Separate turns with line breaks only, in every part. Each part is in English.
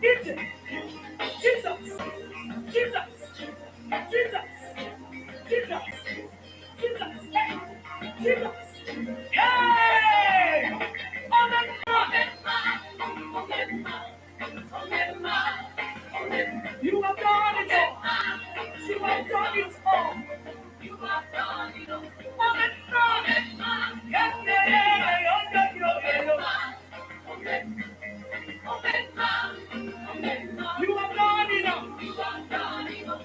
Egypt. Jesus. Jesus. Jesus. Jesus. Jesus. Jesus. Hey! On the you have done it all. You have done it all. You have done it all. On the throne. Yeah, yeah, yeah, yeah, yeah, yeah. You have done it all. You have done it all.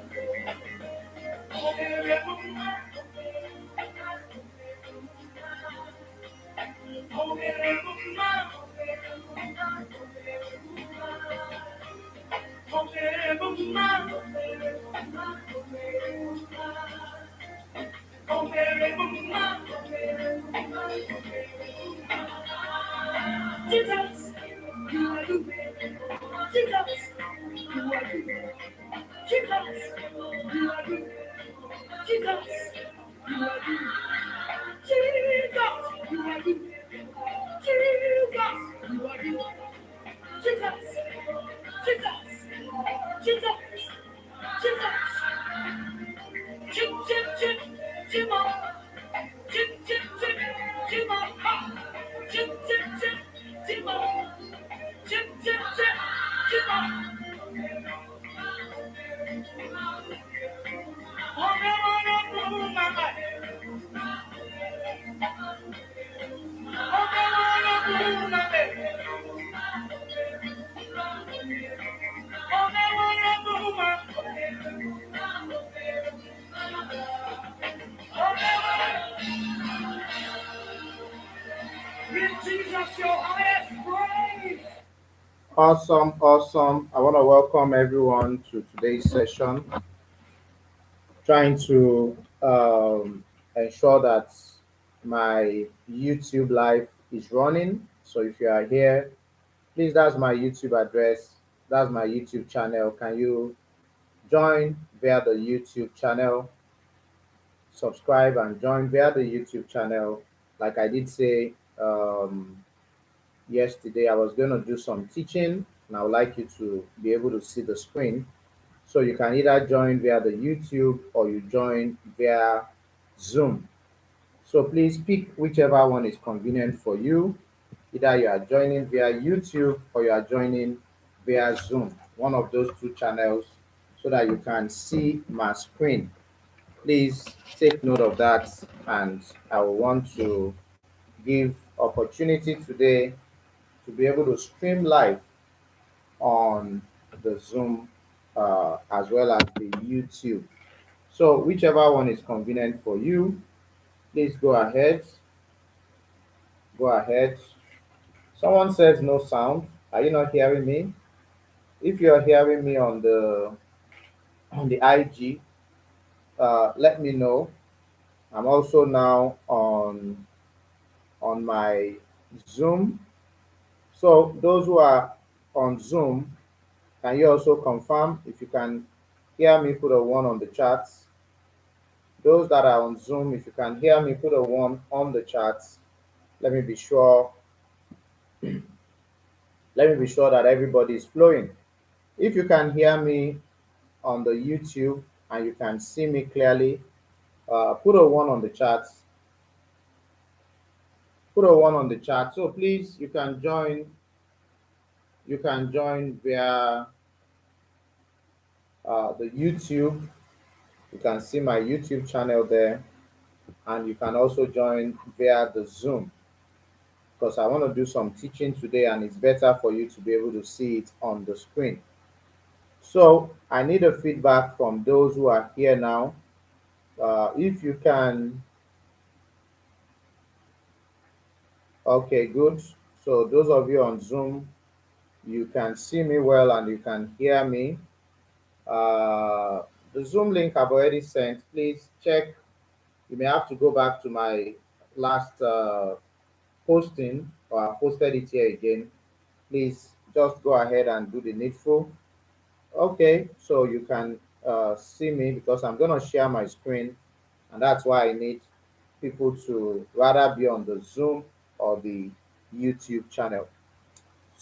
Jesus, you are good. Jesus, you are good. Jesus, you are good. Jesus, you are good. Jesus, you are good. Jesus, you are good. Jesus, Jesus, Jesus, Jesus. Chip, chip, chip, chip on. Chip, chip, chip, chip on. Chip, chip, chip, chip on. Chip, chip, chip, chip on. Oh, never, never, my life. Oh, never, never, my life. Oh, never, never, oh, never. Give Jesus your highest praise. Awesome, awesome. I want to welcome everyone to today's session, trying to ensure that my YouTube live is running. So if you are here, please, that's my YouTube address, that's my YouTube channel. Can you join via the YouTube channel, subscribe and join via the YouTube channel? Like I did say yesterday, I was going to do some teaching, and I would like you to be able to see the screen. So you can either join via the YouTube or you join via Zoom. So please pick whichever one is convenient for you. Either you are joining via YouTube or you are joining via Zoom, one of those two channels, so that you can see my screen. Please take note of that, and I will want to give opportunity today to be able to stream live on the Zoom as well as the YouTube. So whichever one is convenient for you, please go ahead. Go ahead. Someone says no sound. Are you not hearing me? If you're hearing me on the IG, let me know. I'm also now on my Zoom. So those who are on Zoom, can you also confirm if you can hear me? Put a one on the charts. Those that are on Zoom, if you can hear me, put a one on the charts. Let me be sure. Let me be sure that everybody is flowing. If you can hear me on the YouTube and you can see me clearly, put a one on the chat. Put a one on the chat. So please, you can join. You can join via the YouTube. You can see my YouTube channel there, and you can also join via the Zoom, because I want to do some teaching today, and it's better for you to be able to see it on the screen. So I need a feedback from those who are here now. If you can, okay, good. So those of you on Zoom, you can see me well and you can hear me. Uh, the Zoom link I've already sent. Please check. You may have to go back to my last posting, or I posted it here again. Please just go ahead and do the needful. Okay, so you can see me, because I'm going to share my screen, and that's why I need people to rather be on the Zoom or the YouTube channel.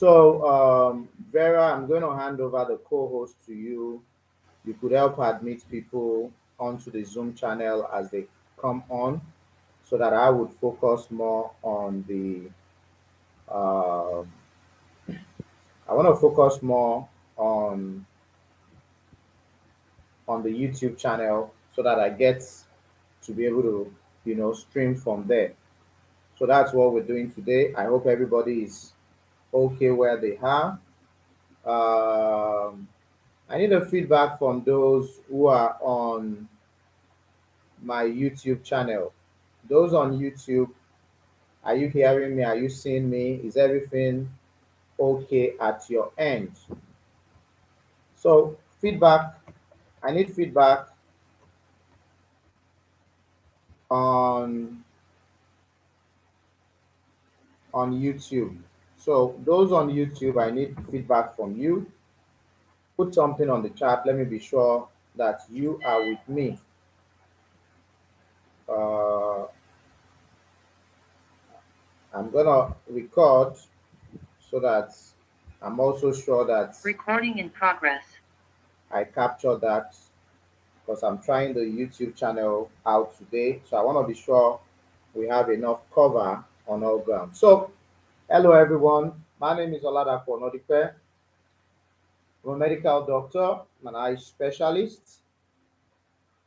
So, Vera, I'm going to hand over the co-host to you. You could help admit people onto the Zoom channel as they come on, so that I would focus more on the. Uh, I want to focus more on on the YouTube channel so that I get to be able to, stream from there. So that's what we're doing today. I hope everybody is okay where they are. Um, I need a feedback from those who are on my YouTube channel. Those on YouTube, are you hearing me? Are you seeing me? Is everything okay at your end? So, feedback. I need feedback on on YouTube. So, those on YouTube, I need feedback from you. Put something on the chat. Let me be sure that you are with me. Uh, I'm gonna record so that I'm also sure that
Recording in progress.
I capture that, because I'm trying the YouTube channel out today. So I want to be sure we have enough cover on all ground. So, hello everyone. My name is Oladapo Nodipe. I'm a medical doctor, an eye specialist,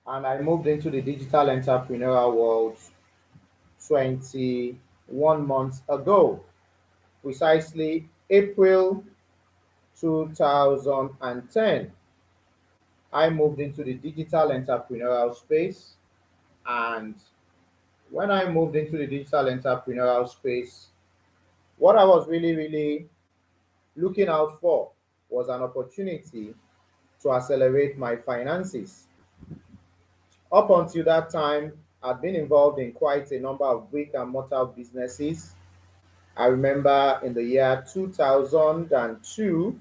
and I moved into the digital entrepreneurial world 21 months ago, precisely April 2010. I moved into the digital entrepreneurial space, and when I moved into the digital entrepreneurial space, what I was really, really looking out for was an opportunity to accelerate my finances. Up until that time, I'd been involved in quite a number of brick and mortar businesses. I remember in the year 2002,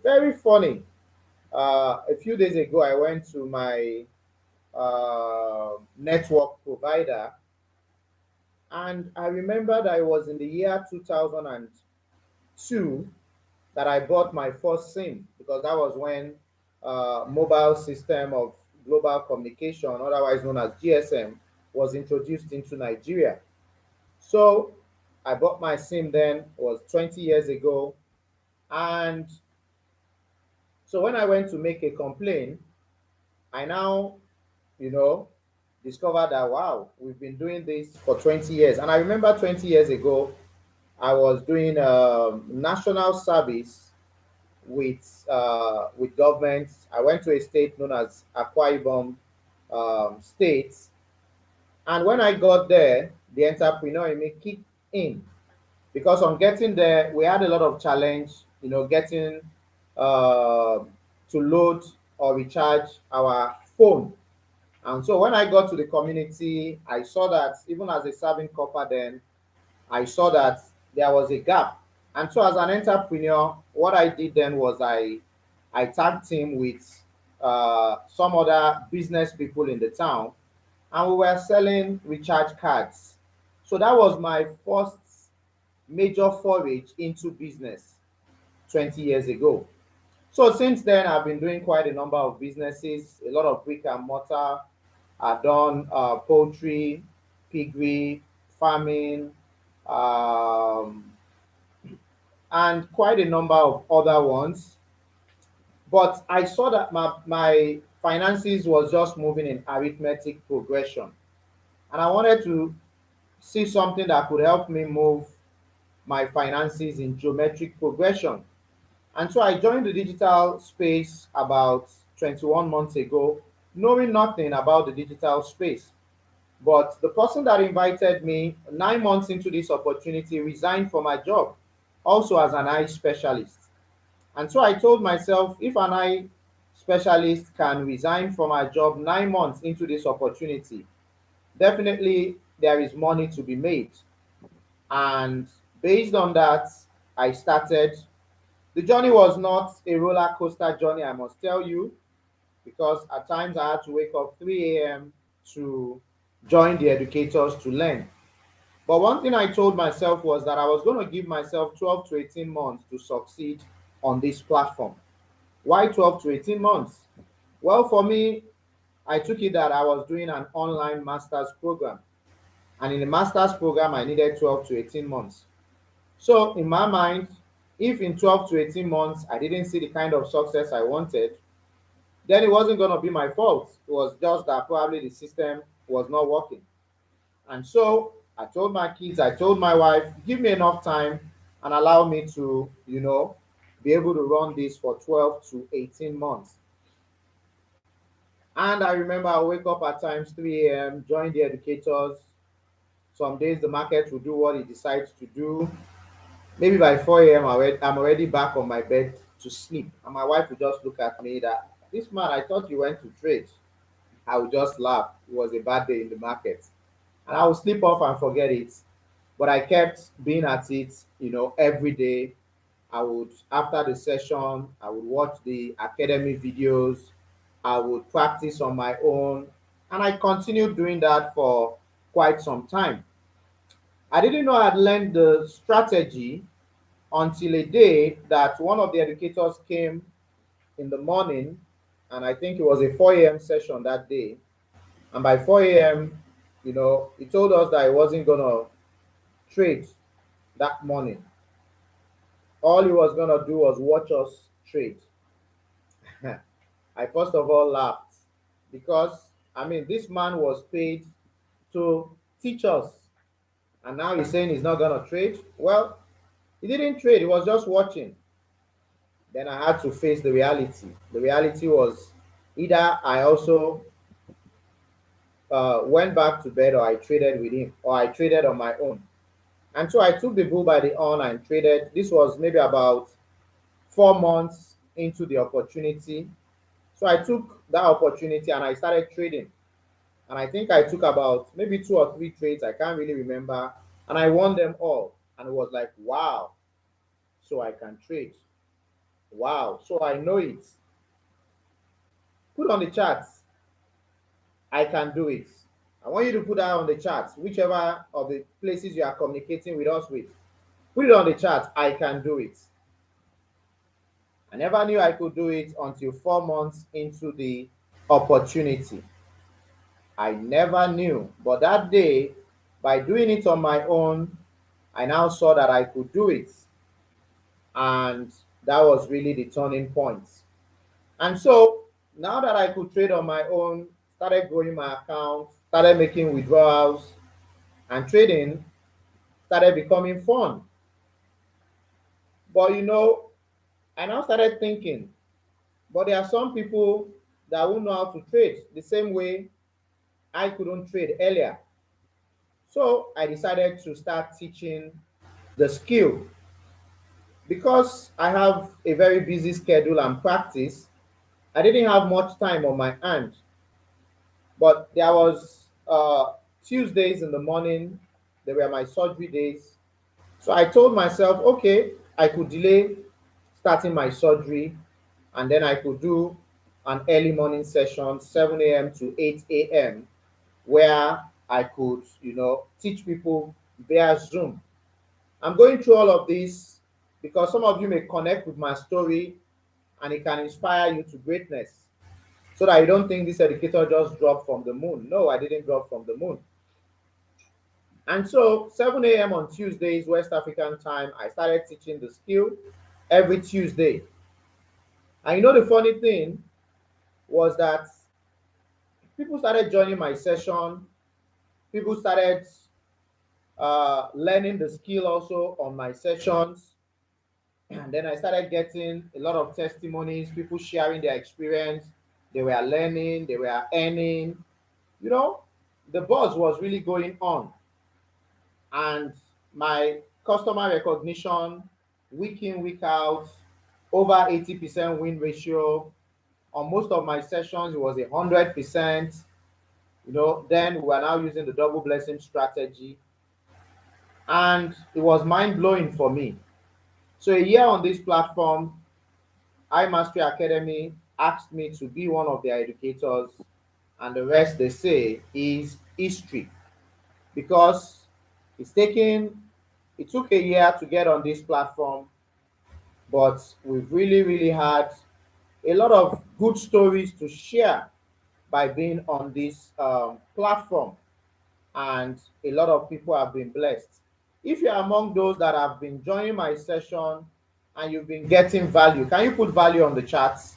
very funny. A few days ago, I went to my network provider, and I remember that it was in the year 2002 that I bought my first SIM, because that was when mobile system of global communication, otherwise known as GSM, was introduced into Nigeria. So I bought my SIM then, it was 20 years ago. And so when I went to make a complaint, I now, you know, discovered that, wow, we've been doing this for 20 years. And I remember 20 years ago, I was doing national service with government. I went to a state known as Akwa Ibom State, and when I got there, the entrepreneur in me kicked in, because on getting there, we had a lot of challenge, getting uh, to load or recharge our phone. And so when I got to the community, I saw that even as a serving copper then, I saw that there was a gap. And so as an entrepreneur, what I did then was I tagged team with some other business people in the town, and we were selling recharge cards. So that was my first major foray into business 20 years ago. So since then, I've been doing quite a number of businesses, a lot of brick and mortar. I've done poultry, piggery, farming, um, and quite a number of other ones. But I saw that my finances was just moving in arithmetic progression. And I wanted to see something that could help me move my finances in geometric progression. And so I joined the digital space about 21 months ago, knowing nothing about the digital space. But the person that invited me 9 months into this opportunity resigned from my job, also as an eye specialist. And so I told myself, if an eye specialist can resign from a job 9 months into this opportunity, definitely there is money to be made. And based on that, I started. The journey was not a roller coaster journey, I must tell you, because at times I had to wake up 3 a.m. to join the educators to learn. But one thing I told myself was that I was going to give myself 12 to 18 months to succeed on this platform. Why 12 to 18 months? Well, for me, I took it that I was doing an online master's program. And in the master's program, I needed 12 to 18 months. So, in my mind, if in 12 to 18 months I didn't see the kind of success I wanted, then it wasn't going to be my fault. It was just that probably the system was not working. And so I told my kids, I told my wife, give me enough time and allow me to, be able to run this for 12 to 18 months. And I remember I wake up at times 3 a.m., join the educators. Some days the market will do what it decides to do. Maybe by 4 a.m., I'm already back on my bed to sleep. And my wife will just look at me that, this man, I thought you went to trade. I would just laugh. It was a bad day in the market. And I would sleep off and forget it. But I kept being at it, every day. I would, after the session, I would watch the academy videos. I would practice on my own. And I continued doing that for quite some time. I didn't know I'd learned the strategy until a day that one of the educators came in the morning, and I think it was a 4 a.m. session that day. And by 4 a.m., he told us that he wasn't going to trade that morning. All he was going to do was watch us trade. I first of all laughed because, I mean, this man was paid to teach us. And now he's saying he's not going to trade. Well, he didn't trade, he was just watching. Then I had to face the reality. The reality was either I also went back to bed or I traded with him or I traded on my own. And so I took the bull by the horn and traded. This was maybe about 4 months into the opportunity. So I took that opportunity and I started trading. And I think I took about maybe 2 or 3 trades. I can't really remember. And I won them all. And it was like, wow. So I can trade. Wow. So I know it. Put on the charts. I can do it. I want you to put that on the charts, whichever of the places you are communicating with us with. Put it on the chart. I can do it. I never knew I could do it until 4 months into the opportunity. I never knew. But that day, by doing it on my own, I now saw that I could do it. And that was really the turning point. And so now that I could trade on my own, started growing my account, started making withdrawals, and trading started becoming fun. But I now started thinking, but there are some people that won't know how to trade the same way I couldn't trade earlier. So I decided to start teaching the skill. Because I have a very busy schedule and practice, I didn't have much time on my hand. But there was Tuesdays in the morning, they were my surgery days. So I told myself, okay, I could delay starting my surgery and then I could do an early morning session, 7 a.m. to 8 a.m., where I could, teach people via Zoom. I'm going through all of this because some of you may connect with my story and it can inspire you to greatness so that you don't think this educator just dropped from the moon. No, I didn't drop from the moon. And so 7 a.m. on Tuesdays, West African time, I started teaching the skill every Tuesday. And the funny thing was that people started joining my session. People started learning the skill also on my sessions. And then I started getting a lot of testimonies, people sharing their experience. They were learning, they were earning. You know, the buzz was really going on. And my customer recognition, week in, week out, over 80% win ratio. On most of my sessions, it was 100%. Then we are now using the double blessing strategy. And it was mind blowing for me. So a year on this platform, iMastery Academy asked me to be one of their educators, and the rest they say is history. Because It took a year to get on this platform, but we've really had a lot of good stories to share by being on this platform, and a lot of people have been blessed. If you're among those that have been joining my session and you've been getting value, can you put value on the charts?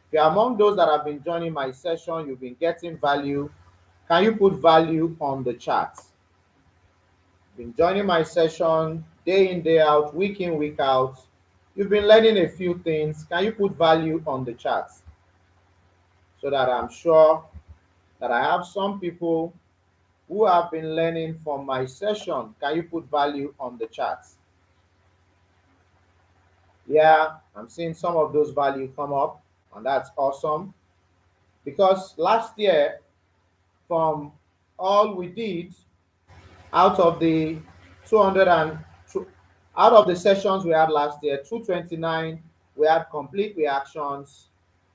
If you're among those that have been joining my session, you've been getting value, can you put value on the charts? Been joining my session day in, day out, week in, week out. You've been learning a few things. Can you put value on the charts? So that I'm sure that I have some people who have been learning from my session. Can you put value on the charts? Yeah, I'm seeing some of those value come up, and that's awesome. Because last year, from all we did, out of the 200 and out of the sessions we had last year, 229 we had complete reactions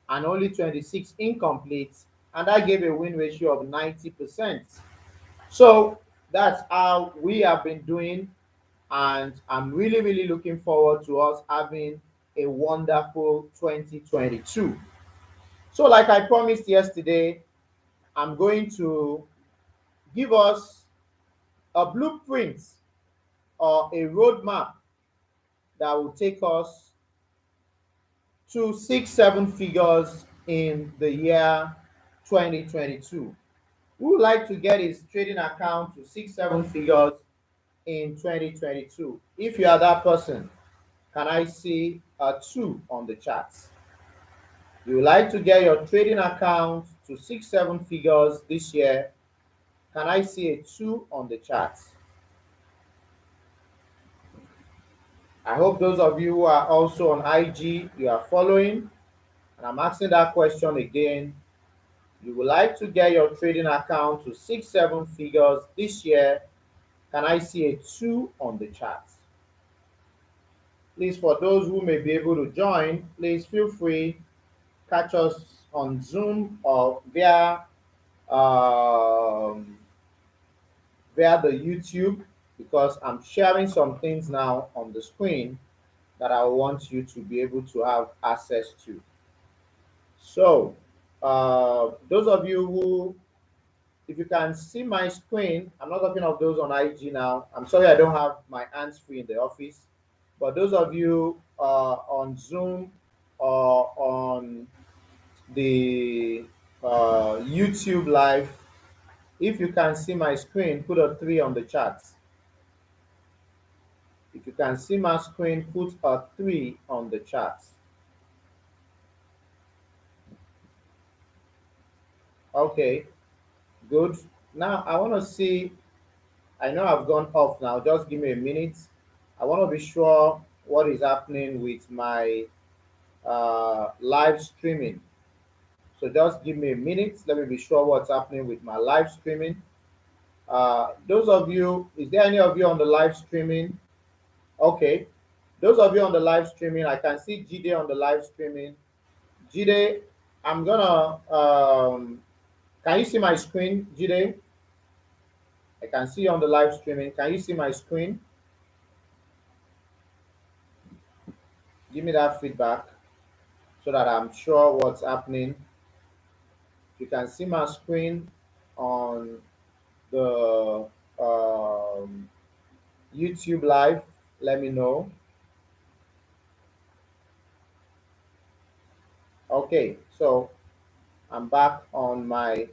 and only 26 incomplete, and that gave a win ratio of 90%. So that's how we have been doing, and I'm really looking forward to us having a wonderful 2022. So, like I promised yesterday, I'm going to give us a blueprint or a roadmap that will take us to 6, 7 figures in the year 2022. Who would like to get his trading account to 6, 7 figures in 2022? If you are that person, can I see a 2 on the charts? You would like to get your trading account to 6, 7 figures this year? Can I see a 2 on the charts? I hope those of you who are also on IG, you are following. And I'm asking that question again. You would like to get your trading account to 6, 7 figures this year? Can I see a 2 on the charts? Please, for those who may be able to join, please feel free, catch us on Zoom or via the YouTube, because I'm sharing some things now on the screen that I want you to be able to have access to. So, those of you who, if you can see my screen, I'm not talking of those on IG now. I'm sorry I don't have my hands free in the office. But those of you on Zoom or on the YouTube live, if you can see my screen, put a 3 on the chat. If you can see my screen, put a 3 on the chat. Okay, good. Now I want to see, I know I've gone off now. Just give me a minute. I want to be sure what is happening with my live streaming. So just give me a minute. Let me be sure what's happening with my live streaming. Those of you, is there any of you on the live streaming? Okay. Those of you on the live streaming, I can see Jide on the live streaming. Jide, I'm gonna, can you see my screen, Jide? I can see you on the live streaming. Can you see my screen? Give me that feedback so that I'm sure what's happening. If you can see my screen on the YouTube live, let me know. Okay, so I'm back on my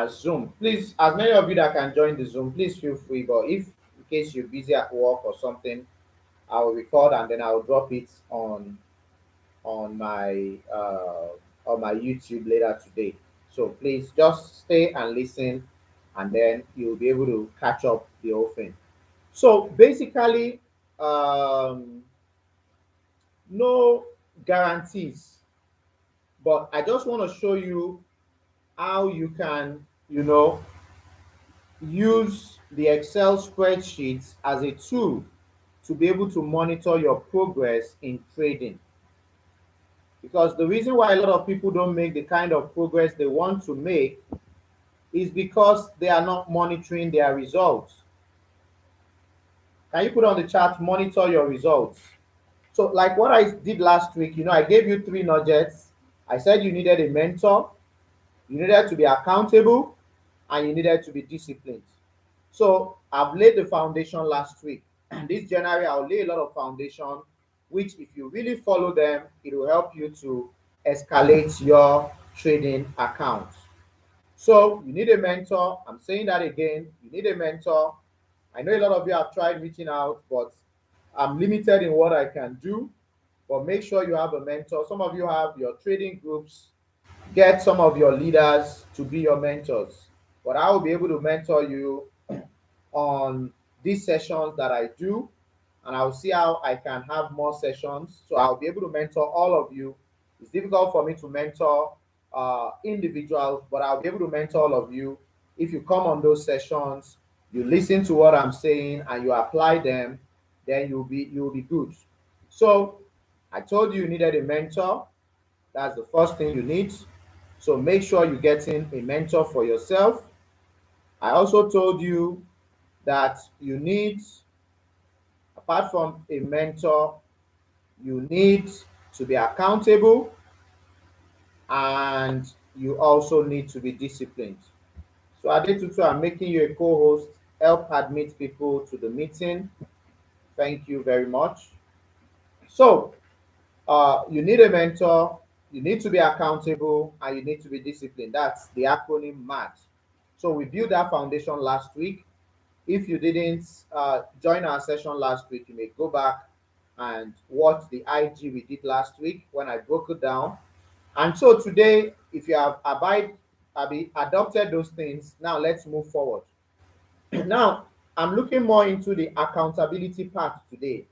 Zoom. Please, as many of you that can join the Zoom, please feel free. But if in case you're busy at work or something, I will record and then I will drop it on my on my YouTube later today. So please just stay and listen, and then you'll be able to catch up the whole thing. So basically, no guarantees, but I just want to show you how you can, use the Excel spreadsheets as a tool to be able to monitor your progress in trading. Because the reason why a lot of people don't make the kind of progress they want to make is because they are not monitoring their results. Can you put on the chat, monitor your results? So, like what I did last week, I gave you three nuggets. I said you needed a mentor, you needed to be accountable, and you needed to be disciplined. So, I've laid the foundation last week. And this January, I'll lay a lot of foundation, which, if you really follow them, it will help you to escalate your trading accounts. So, you need a mentor. I'm saying that again. You need a mentor. I know a lot of you have tried reaching out, but I'm limited in what I can do. But make sure you have a mentor. Some of you have your trading groups. Get some of your leaders to be your mentors. But I will be able to mentor you on these sessions that I do, and I'll see how I can have more sessions. So I'll be able to mentor all of you. It's difficult for me to mentor individuals, but I'll be able to mentor all of you. If you come on those sessions, you listen to what I'm saying and you apply them, then you'll be good. So I told you you needed a mentor. That's the first thing you need. So make sure you're getting a mentor for yourself. I also told you that you need, apart from a mentor, you need to be accountable, and you also need to be disciplined. So Adetutu, I'm making you a co-host. Help admit people to the meeting. Thank you very much. So you need a mentor, you need to be accountable, and you need to be disciplined. That's the acronym MAD. So we built that foundation last week. If you didn't join our session last week, you may go back and watch the IG we did last week when I broke it down. And so today, if you have adopted those things, now let's move forward. Now, I'm looking more into the accountability part today,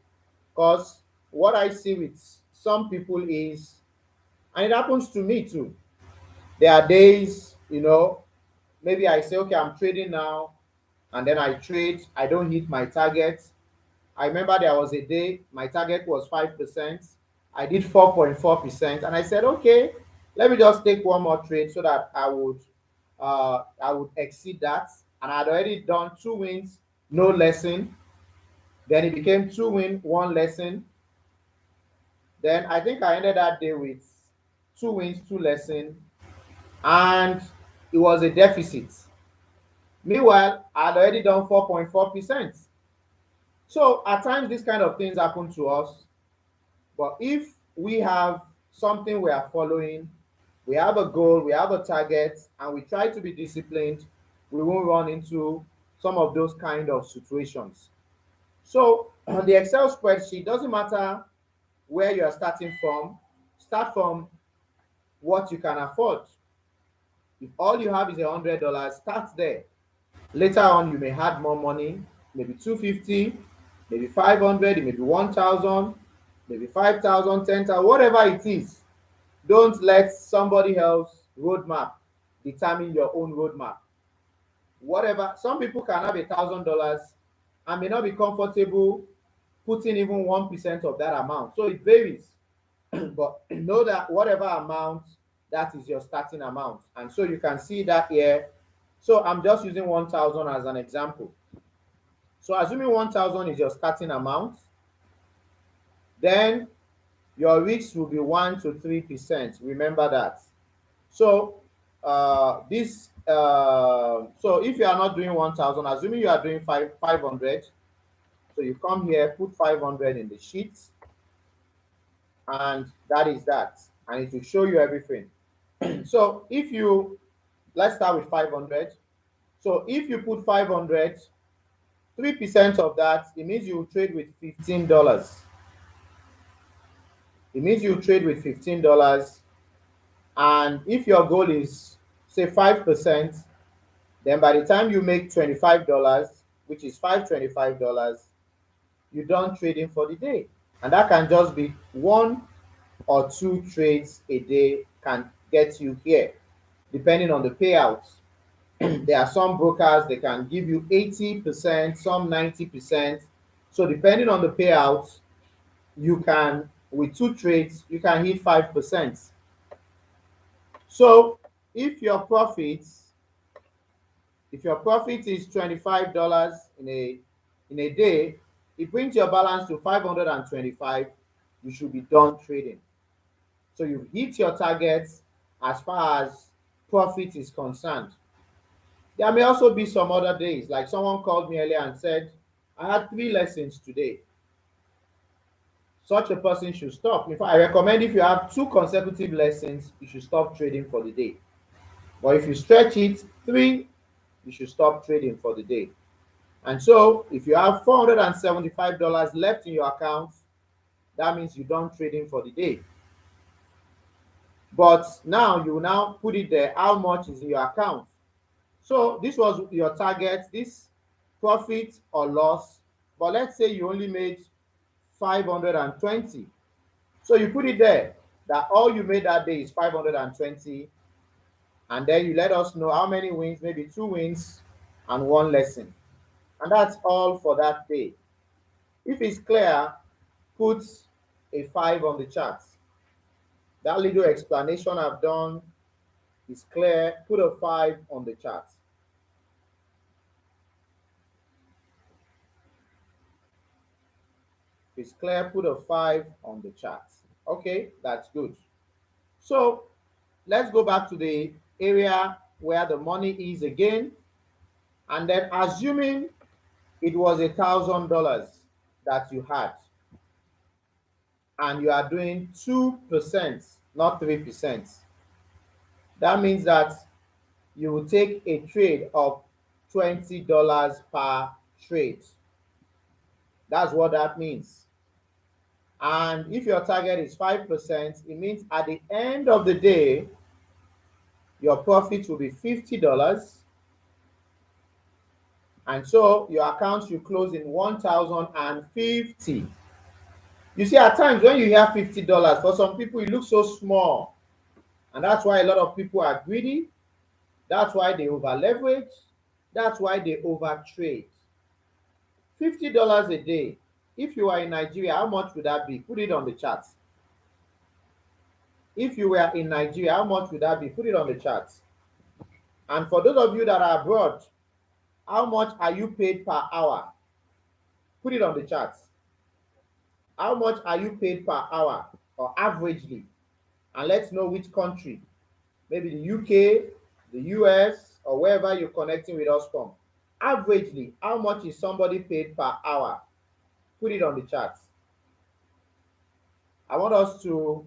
because what I see with some people is, and it happens to me too, there are days, maybe I say, okay, I'm trading now, and then I trade, I don't hit my target. I remember there was a day my target was 5%. I did 4.4%, and I said, okay, let me just take one more trade so that I would exceed that. And I had already done two wins, no lesson. Then it became two win, one lesson. Then I think I ended that day with two wins, two lesson, and it was a deficit. Meanwhile, I had already done 4.4%. So at times these kind of things happen to us. But if we have something we are following, we have a goal, we have a target, and we try to be disciplined, we won't run into some of those kind of situations. So on the Excel spreadsheet, doesn't matter where you are starting from, start from what you can afford. If all you have is $100, start there. Later on, you may add more money, maybe 250, maybe 500, maybe 1,000, maybe 5,000, 10,000, whatever it is. Don't let somebody else roadmap determine your own roadmap. Whatever, some people can have $1,000 and may not be comfortable putting even 1% of that amount. So it varies. But know that whatever amount, that is your starting amount. And so you can see that here. So I'm just using 1,000 as an example. So assuming 1,000 is your starting amount, then your risk will be 1 to 3%. Remember that. So so if you are not doing 1,000, assuming you are doing 500, so you come here, put 500 in the sheet, and that is that, and it will show you everything. So let's start with 500. So if you put 500, 3% of that, it means you trade with $15. It means you trade with $15. And if your goal is, say, 5%, then by the time you make $25, which is $525, you're done trading for the day. And that can just be one or two trades a day can get you here, depending on the payouts. There are some brokers, they can give you 80%, some 90%. So depending on the payouts, you can, with two trades, you can hit 5%. So if your profits If your profit is $25 in a day, it brings your balance to 525. You should be done trading. So you hit your targets as far as profit is concerned. There may also be some other days, like someone called me earlier and said, I had 3 lessons today. Such a person should stop. In fact, I recommend if you have 2 consecutive lessons, you should stop trading for the day. But if you stretch it, 3, you should stop trading for the day. And so, if you have $475 left in your account, that means you're done trading for the day. But now you will now put it there, how much is in your account. So this was your target, this profit or loss. But let's say you only made 520. So you put it there that all you made that day is 520, and then you let us know how many wins, maybe 2 wins and 1 lesson. And that's all for that day. If it's clear, put a 5 on the chart. That little explanation I've done is clear. Put a 5 on the chart. If it's clear, put a 5 on the chart. Okay, that's good. So let's go back to the area where the money is again. And then assuming it was $1,000 that you had, and you are doing 2%, not 3%. That means that you will take a trade of $20 per trade. That's what that means. And if your target is 5%, it means at the end of the day, your profit will be $50. And so your account should close in 1,050. You see, at times when you hear $50, for some people it looks so small. And that's why a lot of people are greedy. That's why they over leverage. That's why they over trade. $50 a day. If you are in Nigeria, how much would that be? Put it on the chart. If you were in Nigeria, how much would that be? Put it on the chart. And for those of you that are abroad, how much are you paid per hour? Put it on the chart. How much are you paid per hour or averagely? And let's know which country. Maybe the UK, the US, or wherever you're connecting with us from. Averagely, how much is somebody paid per hour? Put it on the chart. I want us to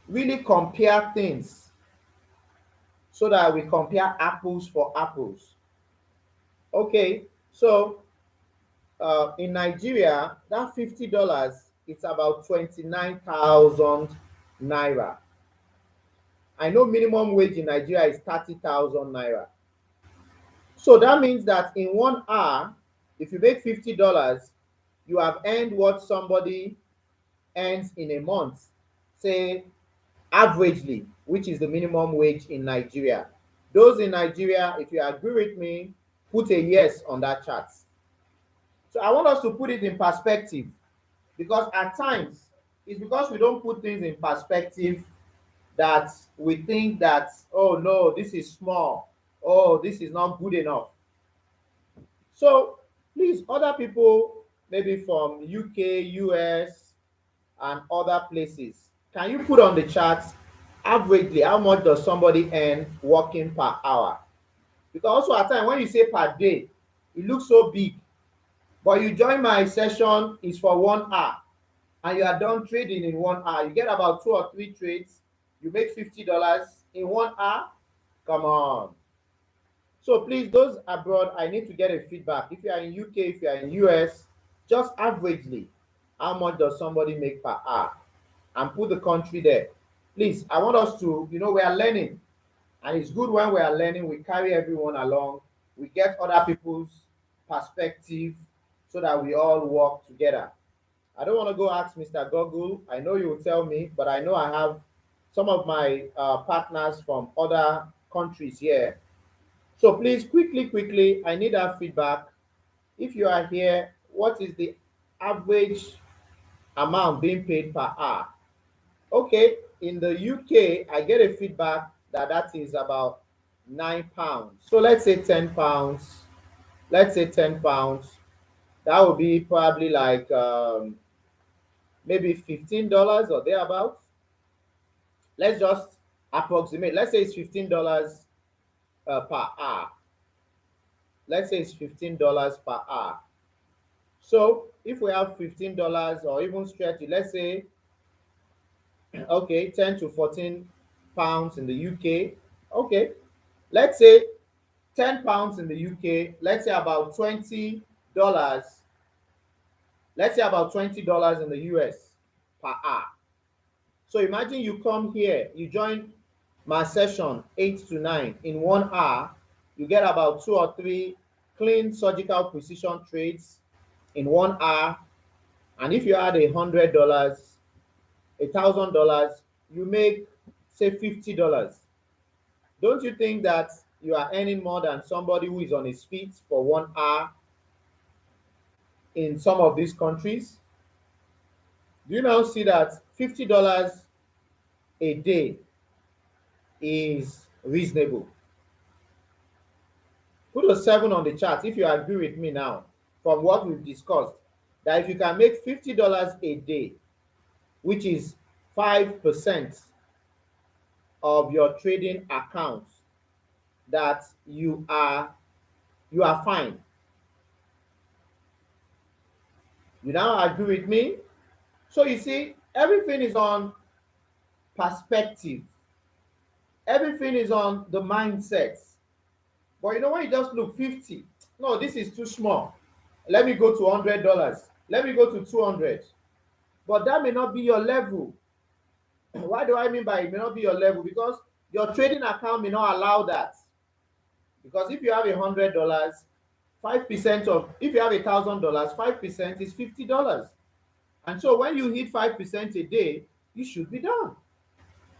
really compare things so that we compare apples for apples. Okay, so in Nigeria, that $50, it's about 29,000 naira. I know minimum wage in Nigeria is 30,000 naira. So that means that in 1 hour, if you make $50, you have earned what somebody earns in a month, say averagely, which is the minimum wage in Nigeria. Those in Nigeria, if you agree with me, put a yes on that chart. So I want us to put it in perspective, because at times it's because we don't put things in perspective that we think that, oh no, this is small, oh, this is not good enough. So please, other people, maybe from UK, US, and other places, can you put on the chart averagely how much does somebody earn working per hour? Because also at times when you say per day, it looks so big. But you join my session is for 1 hour, and you are done trading in 1 hour. You get about 2 or 3 trades. You make $50 in 1 hour. Come on. So please, those abroad, I need to get a feedback. If you are in UK, if you are in US, just averagely, how much does somebody make per hour? And put the country there. Please, I want us to, we are learning. And it's good when we are learning, we carry everyone along. We get other people's perspective so that we all work together. I don't want to go ask Mr. Google. I know you will tell me, but I know I have some of my partners from other countries here. So please, quickly, I need that feedback. If you are here, what is the average amount being paid per hour? Okay, in the UK, I get a feedback that is about 9 pounds. So let's say 10 pounds. Let's say 10 pounds. That would be probably like maybe $15 or thereabouts. Let's just approximate. Let's say it's $15 per hour. Let's say it's $15 per hour. So if we have $15 or even stretch it, let's say okay, 10 to 14 pounds in the UK. Okay, let's say 10 pounds in the UK, let's say about $20. Let's say about $20 in the US per hour. So imagine you come here, you join my session 8 to 9 in 1 hour, you get about two or three clean surgical precision trades in 1 hour. And if you add $100, $1,000, you make say $50. Don't you think that you are earning more than somebody who is on his feet for 1 hour in some of these countries? Do you now see that $50 a day is reasonable? Put a 7 on the chart if you agree with me now from what we've discussed. That if you can make $50 a day, which is 5% of your trading accounts, that you are fine. You now agree with me? So you see, everything is on perspective. Everything is on the mindset. But you know when you just look 50, no, this is too small. Let me go to $100. Let me go to 200. But that may not be your level. Why do I mean by it may not be your level? Because your trading account may not allow that. Because if you have $100, 5% of if you have $1,000, 5% is $50. And so when you hit 5% a day, you should be done.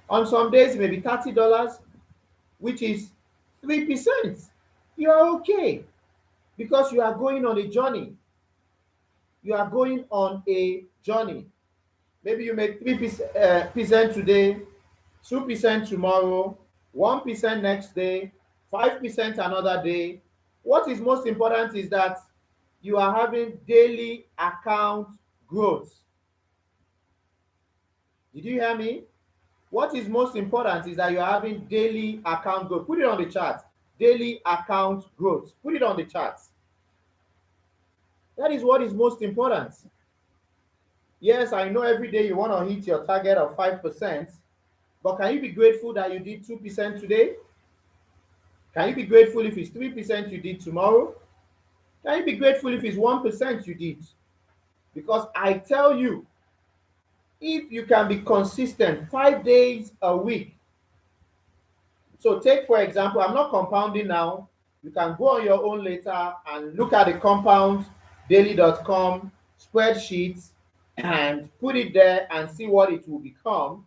On some days, maybe $30, which is 3%. You're okay because you are going on a journey. You are going on a journey. Maybe you make 3% today, 2% tomorrow, 1% next day, 5% another day. What is most important is that you are having daily account growth. Did you hear me? What is most important is that you are having daily account growth. Put it on the chart. Daily account growth. Put it on the chart. That is what is most important. Yes, I know every day you want to hit your target of 5%, but can you be grateful that you did 2% today? Can you be grateful if it's 3% you did tomorrow? Can you be grateful if it's 1% you did? Because I tell you, if you can be consistent 5 days a week, so take for example, I'm not compounding now. You can go on your own later and look at the compounddaily.com spreadsheets and put it there and see what it will become.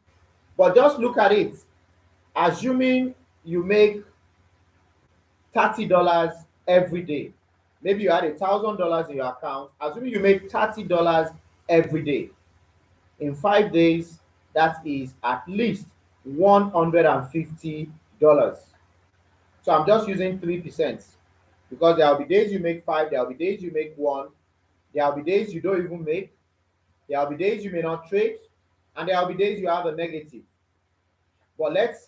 But just look at it. Assuming you make $30 every day. Maybe you had $1,000 in your account. Assuming you make $30 every day. In 5 days, that is at least $150. So I'm just using 3% because there will be days you make 5, there will be days you make 1, there will be days you don't even make, there will be days you may not trade, and there will be days you have a negative. But let's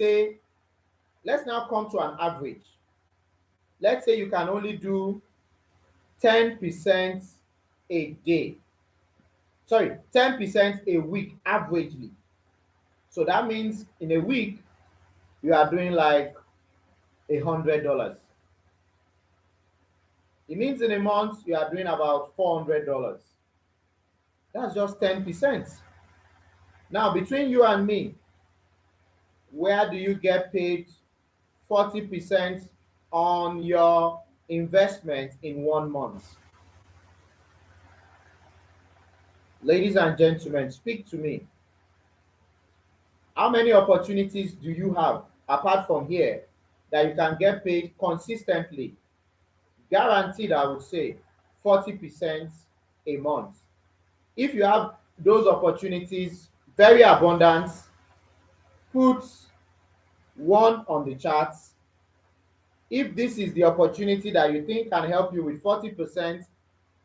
now come to an average. Let's say you can only do 10% a day. Sorry, 10% a week averagely. So that means in a week, you are doing like $100. It means in a month, you are doing about $400. That's just 10%. Now, between you and me, where do you get paid 40% on your investment in 1 month? Ladies and gentlemen, speak to me. How many opportunities do you have apart from here that you can get paid consistently? Guaranteed, I would say 40% a month. If you have those opportunities very abundant, put 1 on the charts. If this is the opportunity that you think can help you with 40%,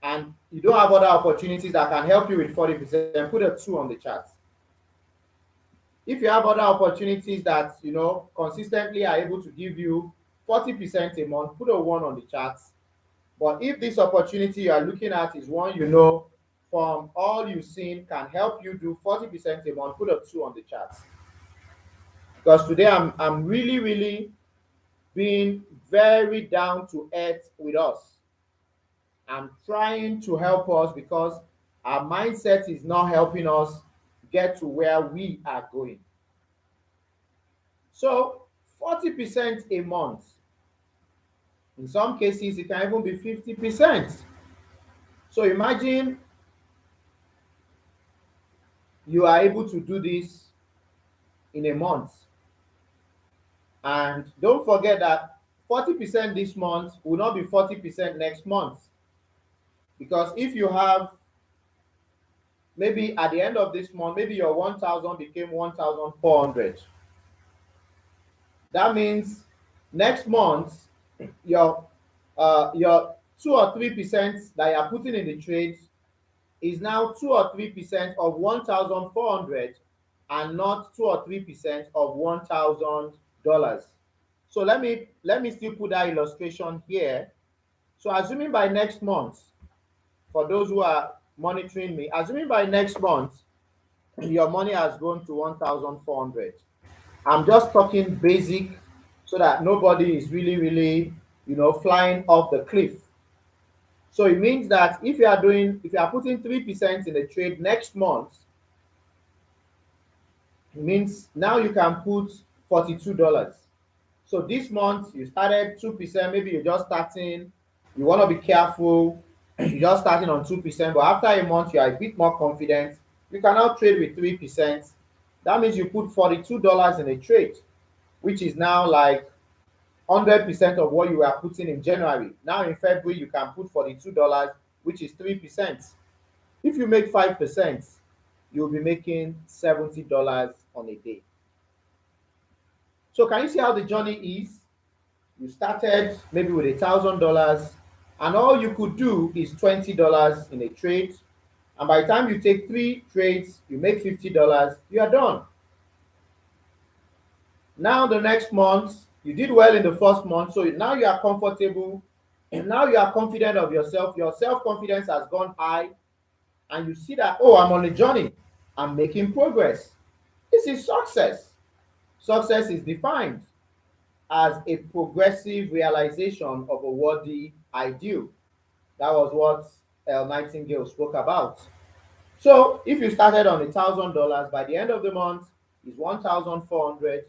and you don't have other opportunities that can help you with 40%, put a 2 on the chart. If you have other opportunities that consistently are able to give you 40% a month, put a 1 on the chart. But if this opportunity you are looking at is one from all you've seen can help you do 40% a month, put a 2 on the chart. Because today I'm really, really being very down to earth with us. I'm trying to help us because our mindset is not helping us get to where we are going. So 40% a month. In some cases, it can even be 50%. So imagine you are able to do this in a month. And don't forget that 40% this month will not be 40% next month. Because if you have, maybe at the end of this month, maybe your 1,000 became 1,400. That means next month, your 2 or 3% that you are putting in the trade is now 2 or 3% of 1,400 and not 2 or 3% of $1,000. So let me still put that illustration here. So assuming by next month, for those who are monitoring me, assuming by next month your money has gone to 1,400. I'm just talking basic so that nobody is really, really, flying off the cliff. So it means that if you are putting 3% in a trade next month, it means now you can put $42. So this month you started 2%, maybe you're just starting, you want to be careful, you're just starting on 2%, but after a month you are a bit more confident, you can now trade with 3%. That means you put $42 in a trade, which is now like 100% of what you were putting in January. Now in February, you can put $42, which is 3%. If you make 5%, you'll be making $70 on a day. So can you see how the journey is? You started maybe with $1,000, and all you could do is $20 in a trade. And by the time you take 3 trades, you make $50, you are done. Now the next month, you did well in the first month, so now you are comfortable, and now you are confident of yourself. Your self-confidence has gone high, and you see that, oh, I'm on a journey. I'm making progress. This is success. Success is defined as a progressive realization of a worthy ideal. That was what Nightingale spoke about. So if you started on $1,000, by the end of the month is 1,400.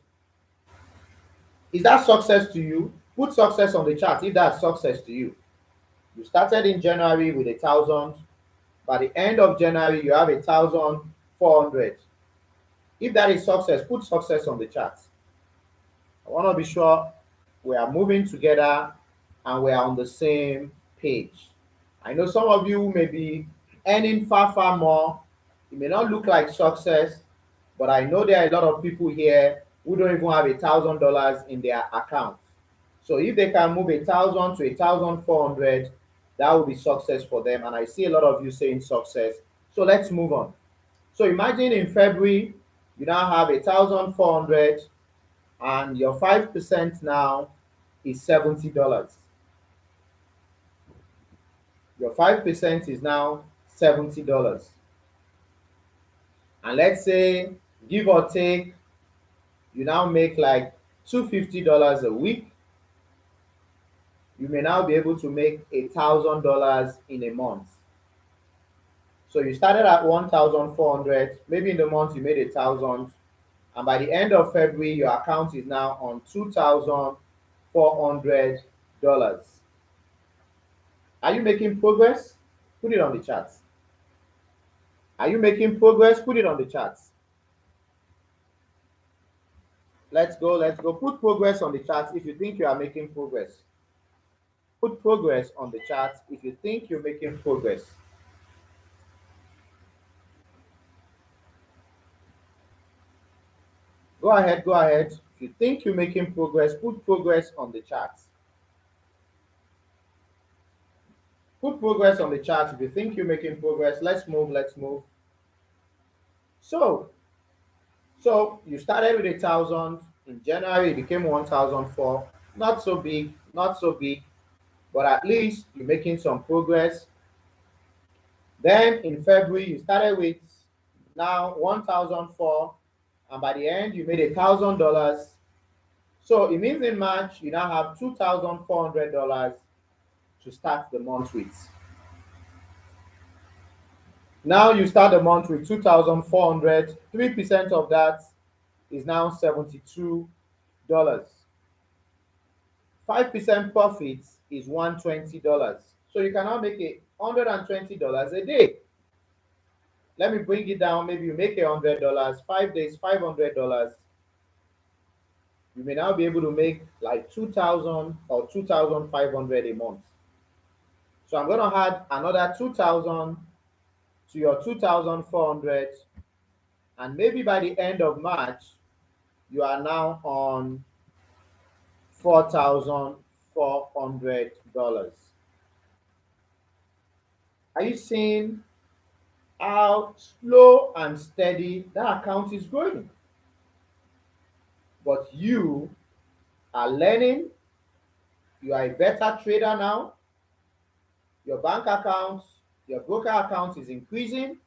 Is that success to you? Put success on the chart if that's success to you. You started in January with 1,000. By the end of January, you have 1,400. If that is success, put success on the chart. I want to be sure we are moving together and we are on the same page. I know some of you may be earning far, far more. It may not look like success, but I know there are a lot of people here who don't even have $1,000 in their account. So if they can move 1,000 to 1,400, that will be success for them. And I see a lot of you saying success. So let's move on. So imagine in February, you now have 1,400 and your 5% now is $70. Your 5% is now $70. And let's say, give or take, you now make like $250 a week. You may now be able to make $1,000 in a month. So you started at 1,400, maybe in the month you made 1,000, and by the end of February, your account is now on $2,400. Are you making progress? Put it on the charts. Are you making progress? Put it on the charts. Let's go, let's go. Put progress on the charts if you think you are making progress. Put progress on the charts if you think you're making progress. Go ahead, go ahead. If you think you're making progress, put progress on the charts. Put progress on the chart if you think you're making progress. Let's move, let's move. So you started with 1,000. In January, it became 1,004. Not so big, not so big, but at least you're making some progress. Then in February, you started with now 1,004, and by the end, you made $1,000. So it means in March, you now have $2,400 to start the month with. Now you start the month with 2,400. 3% of that is now $72. 5% profit is $120. So you can now make $120 a day. Let me bring it down. Maybe you make $100, 5 days, $500. You may now be able to make like 2,000 or 2,500 a month. So I'm going to add another 2,000 to your 2,400, and maybe by the end of March, you are now on $4,400. Are you seeing how slow and steady that account is growing? But you are learning, you are a better trader now. Your bank account, your broker account is increasing,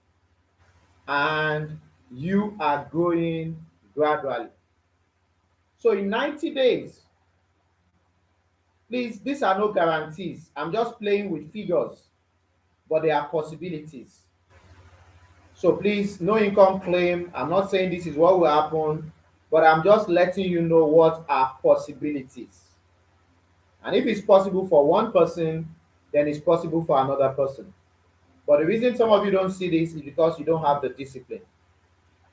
and you are growing gradually. So in 90 days, please, these are no guarantees. I'm just playing with figures, but they are possibilities. So please, no income claim. I'm not saying this is what will happen, but I'm just letting you know what are possibilities. And if it's possible for one person, then it's possible for another person. But the reason some of you don't see this is because you don't have the discipline.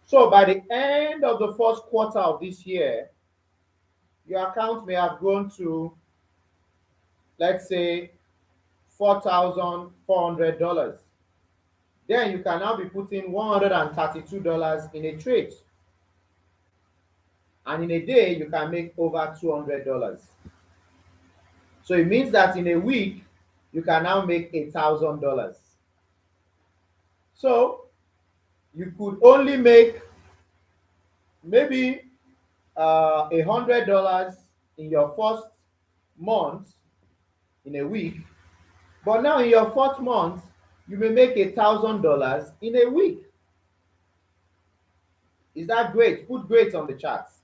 So by the end of the first quarter of this year, your account may have grown to, let's say, $4,400. Then you can now be putting $132 in a trade. And in a day, you can make over $200. So it means that in a week, you can now make $1,000. So you could only make maybe $100 in your first month in a week, but now in your fourth month, you may make $1,000 in a week. Is that great? Put great on the charts.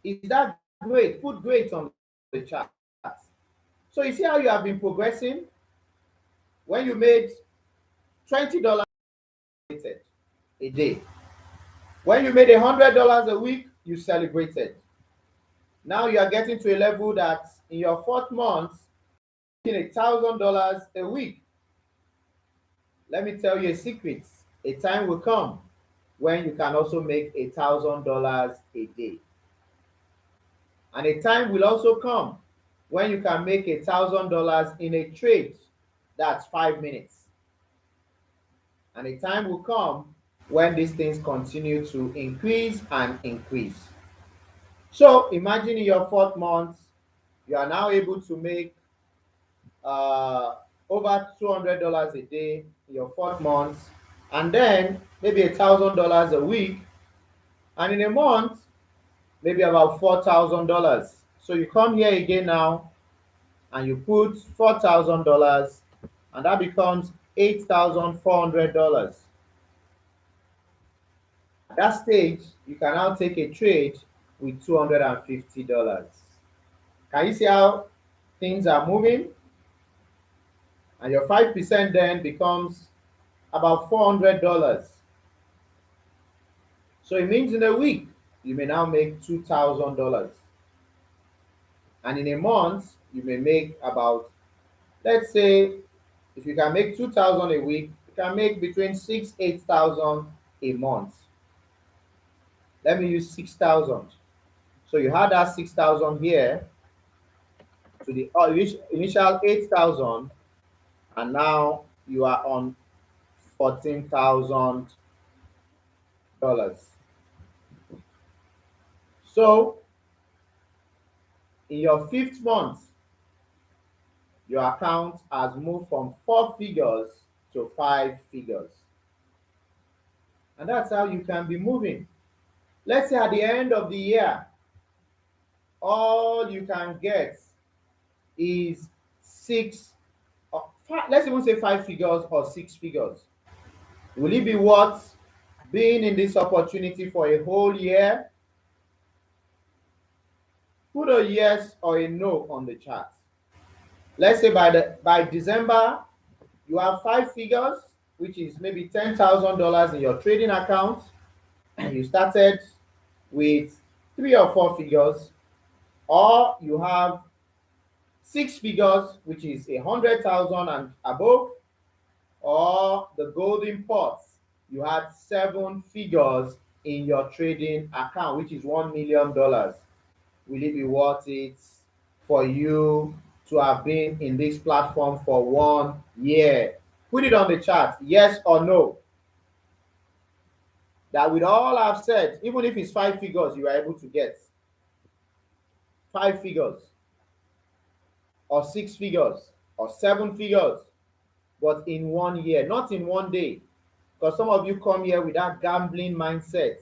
Is that great? Put great on the charts. So you see how you have been progressing. When you made $20 a day, when you made $100 a week, you celebrated. Now you are getting to a level that in your fourth month, making $1,000 a week. Let me tell you a secret. A time will come when you can also make $1,000 a day. And a time will also come when you can make $1,000 in a trade. That's 5 minutes. And a time will come when these things continue to increase and increase. So imagine in your fourth month, you are now able to make uh, over $200 a day in your fourth month, and then maybe $1,000 a week, and in a month, maybe about $4,000. So you come here again now, and you put $4,000, and that becomes $8,400. At that stage, you can now take a trade with $250. Can you see how things are moving? And your 5% then becomes about $400. So it means in a week, you may now make $2,000. And in a month, you may make about, let's say, if you can make 2,000 a week, you can make between 8,000 a month. Let me use 6,000. So you had that 6,000 here to the initial 8,000, and now you are on $14,000. So in your fifth month, your account has moved from 4 figures to 5 figures. And that's how you can be moving. Let's say at the end of the year, all you can get is six, let's even say 5 figures or 6 figures. Will it be worth being in this opportunity for a whole year? Put a yes or a no on the chart. Let's say by December, you have 5 figures, which is maybe $10,000 in your trading account, and you started with 3 or 4 figures, or you have 6 figures, which is 100,000 and above, or the golden pot, you had 7 figures in your trading account, which is $1 million. Will it be worth it for you to have been in this platform for 1 year? Put it on the chat, yes or no. That with all I've said, even if it's 5 figures you are able to get, 5 figures or 6 figures or 7 figures, but in 1 year, not in one day. Because some of you come here with that gambling mindset.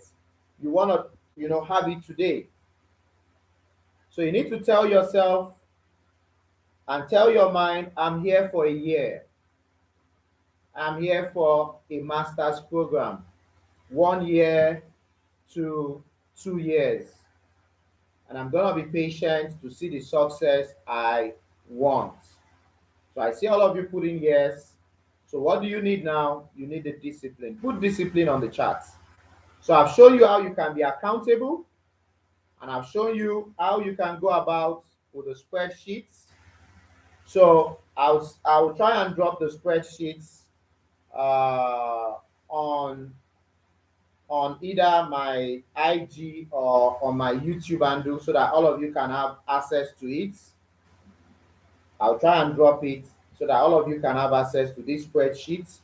You want to, have it today. So you need to tell yourself and tell your mind, I'm here for a year. I'm here for a master's program. 1 year to 2 years. And I'm going to be patient to see the success I want. So I see all of you putting yes. So what do you need now? You need the discipline. Put discipline on the chart. So I've shown you how you can be accountable, and I've shown you how you can go about with the spreadsheets. So I'll try and drop the spreadsheets on either my IG or on my YouTube handle so that all of you can have access to it. I'll try and drop it so that all of you can have access to these spreadsheets.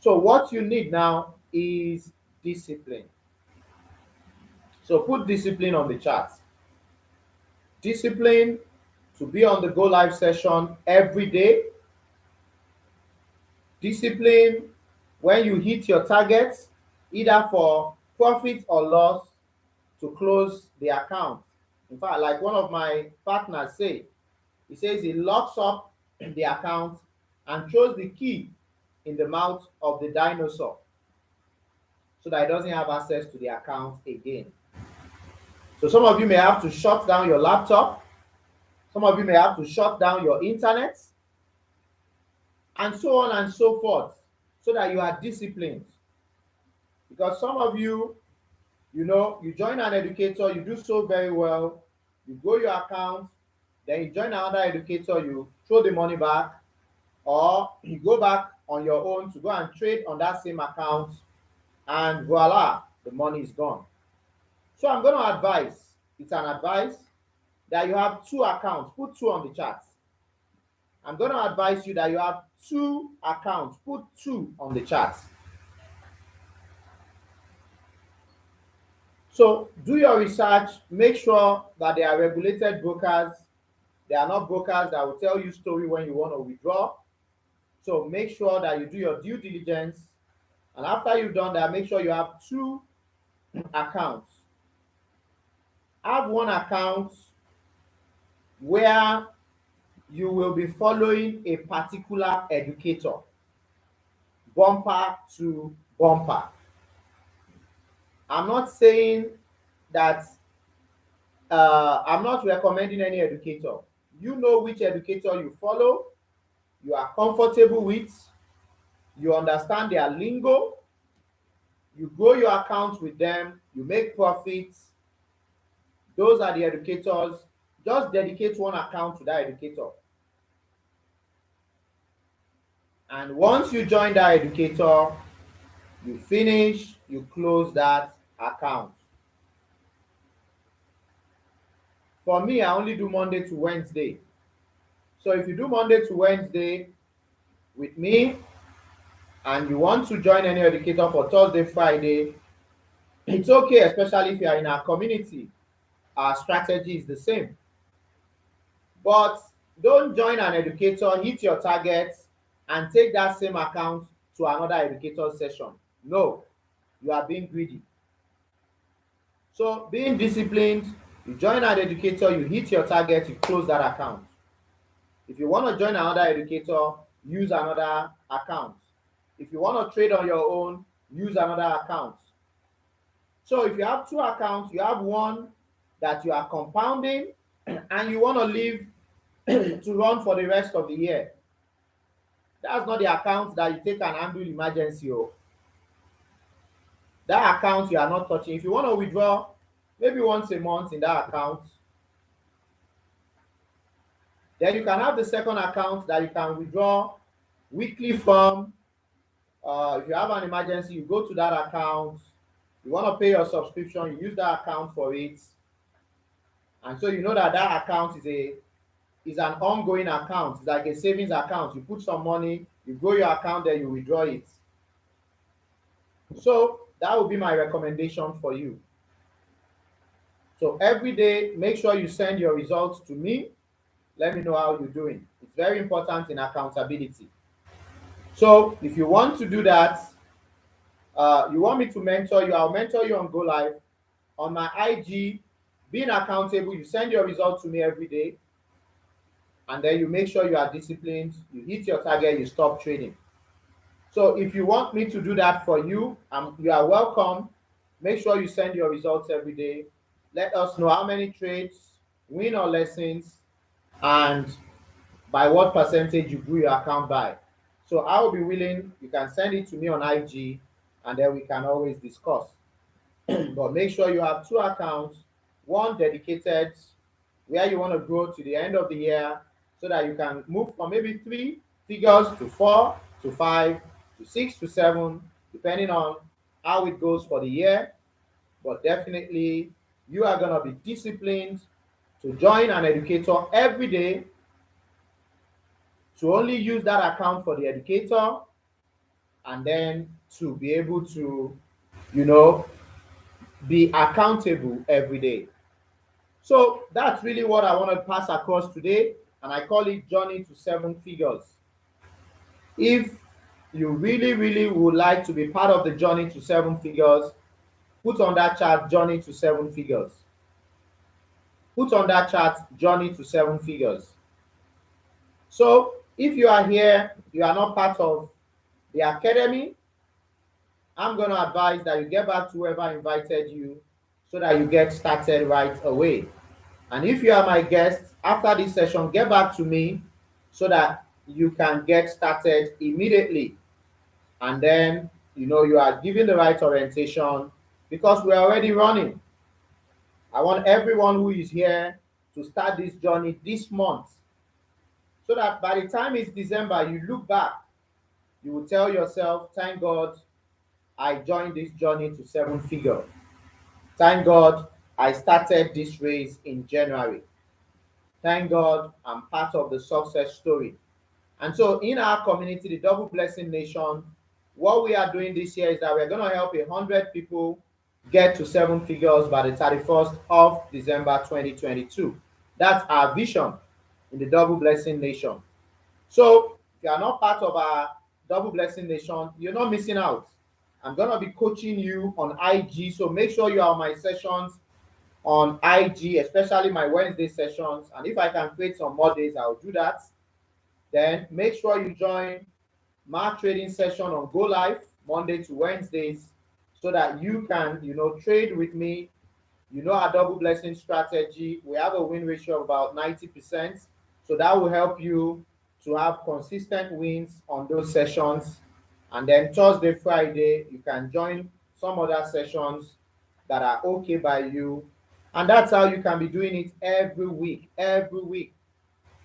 So what you need now is discipline. So put discipline on the chart. Discipline to be on the Go Live session every day. Discipline when you hit your targets, either for profit or loss, to close the account. In fact, like one of my partners say, he says he locks up the account and throws the key in the mouth of the dinosaur so that he doesn't have access to the account again. So some of you may have to shut down your laptop. Some of you may have to shut down your internet, and so on and so forth, so that you are disciplined. Because some of you, you join an educator, you do so very well, you grow your account, then you join another educator, you throw the money back, or you go back on your own to go and trade on that same account, and voila, the money is gone. So I'm going to advise, it's an advice, that you have 2 accounts. Put 2 on the chart. I'm going to advise you that you have 2 accounts. Put 2 on the chart. So do your research. Make sure that they are regulated brokers. They are not brokers that will tell you story when you want to withdraw. So make sure that you do your due diligence. And after you've done that, make sure you have 2 accounts. Have 1 account where you will be following a particular educator, bumper to bumper. I'm not saying that I'm not recommending any educator. You know which educator you follow, you are comfortable with, you understand their lingo, you grow your account with them, you make profits. Those are the educators. Just dedicate 1 account to that educator. And once you join that educator, you finish, you close that account. For me, I only do Monday to Wednesday. So if you do Monday to Wednesday with me and you want to join any educator for Thursday, Friday, it's okay, especially if you are in our community. Our strategy is the same. But Don't join an educator, hit your target, and take that same account to another educator session. No, you are being greedy. So being disciplined, you join an educator, you hit your target, you close that account. If you want to join another educator, use another account. If you want to trade on your own, use another account. So if you have two accounts, you have one that you are compounding and you want to leave to run for the rest of the year. That's not the account that you take and handle emergency. Oh. That account you are not touching. If you want to withdraw maybe once a month in that account, then you can have the second account that you can withdraw weekly from. If you have an emergency, you go to that account. You want to pay your subscription, you use that account for it. And so you know that that account is an ongoing account. It's like a savings account. You put some money, you grow your account, then you withdraw it. So that would be my recommendation for you. So every day, make sure you send your results to me. Let me know how you're doing. It's very important in accountability. So if you want to do that, you want me to mentor you, I'll mentor you on Go Live. On my IG, being accountable, you send your results to me every day. And then you make sure you are disciplined, you hit your target, you stop trading. So if you want me to do that for you, you are welcome. Make sure you send your results every day. Let us know how many trades, win or lessons, and by what percentage you grew your account by. So I will be willing, you can send it to me on IG and then we can always discuss. But make sure you have two accounts, one dedicated where you want to grow to the end of the year so that you can move from maybe 3 figures to 4 to 5 to 6 to 7, depending on how it goes for the year. But definitely, you are going to be disciplined to join an educator every day, to only use that account for the educator, and then to be able to, you know, be accountable every day. So that's really what I want to pass across today, and I call it Journey to Seven Figures. If you really, really would like to be part of the Journey to Seven Figures, put on that chart Journey to Seven Figures. Put on that chart Journey to Seven Figures. So if you are here, you are not part of the academy, I'm going to advise that you get back to whoever invited you so that you get started right away. And if you are my guest, after this session, get back to me so that you can get started immediately. And then, you are given the right orientation because we're already running. I want everyone who is here to start this journey this month so that by the time it's December, you look back, you will tell yourself, thank God I joined this journey to seven figure. Thank God I started this race in January. Thank God I'm part of the success story. And so in our community, the Double Blessing Nation, what we are doing this year is that we're going to help 100 people get to seven figures by the 31st of December 2022. That's our vision in the Double Blessing Nation. So if you are not part of our Double Blessing Nation, you're not missing out. I'm going to be coaching you on IG, so make sure you are on my sessions on IG, especially my Wednesday sessions. And if I can create some more days, I'll do that. Then make sure you join my trading session on Go Live Monday to Wednesdays so that you can, trade with me. Our double blessing strategy. We have a win ratio of about 90%. So that will help you to have consistent wins on those sessions. And then Thursday, Friday, you can join some other sessions that are okay by you. And that's how you can be doing it every week.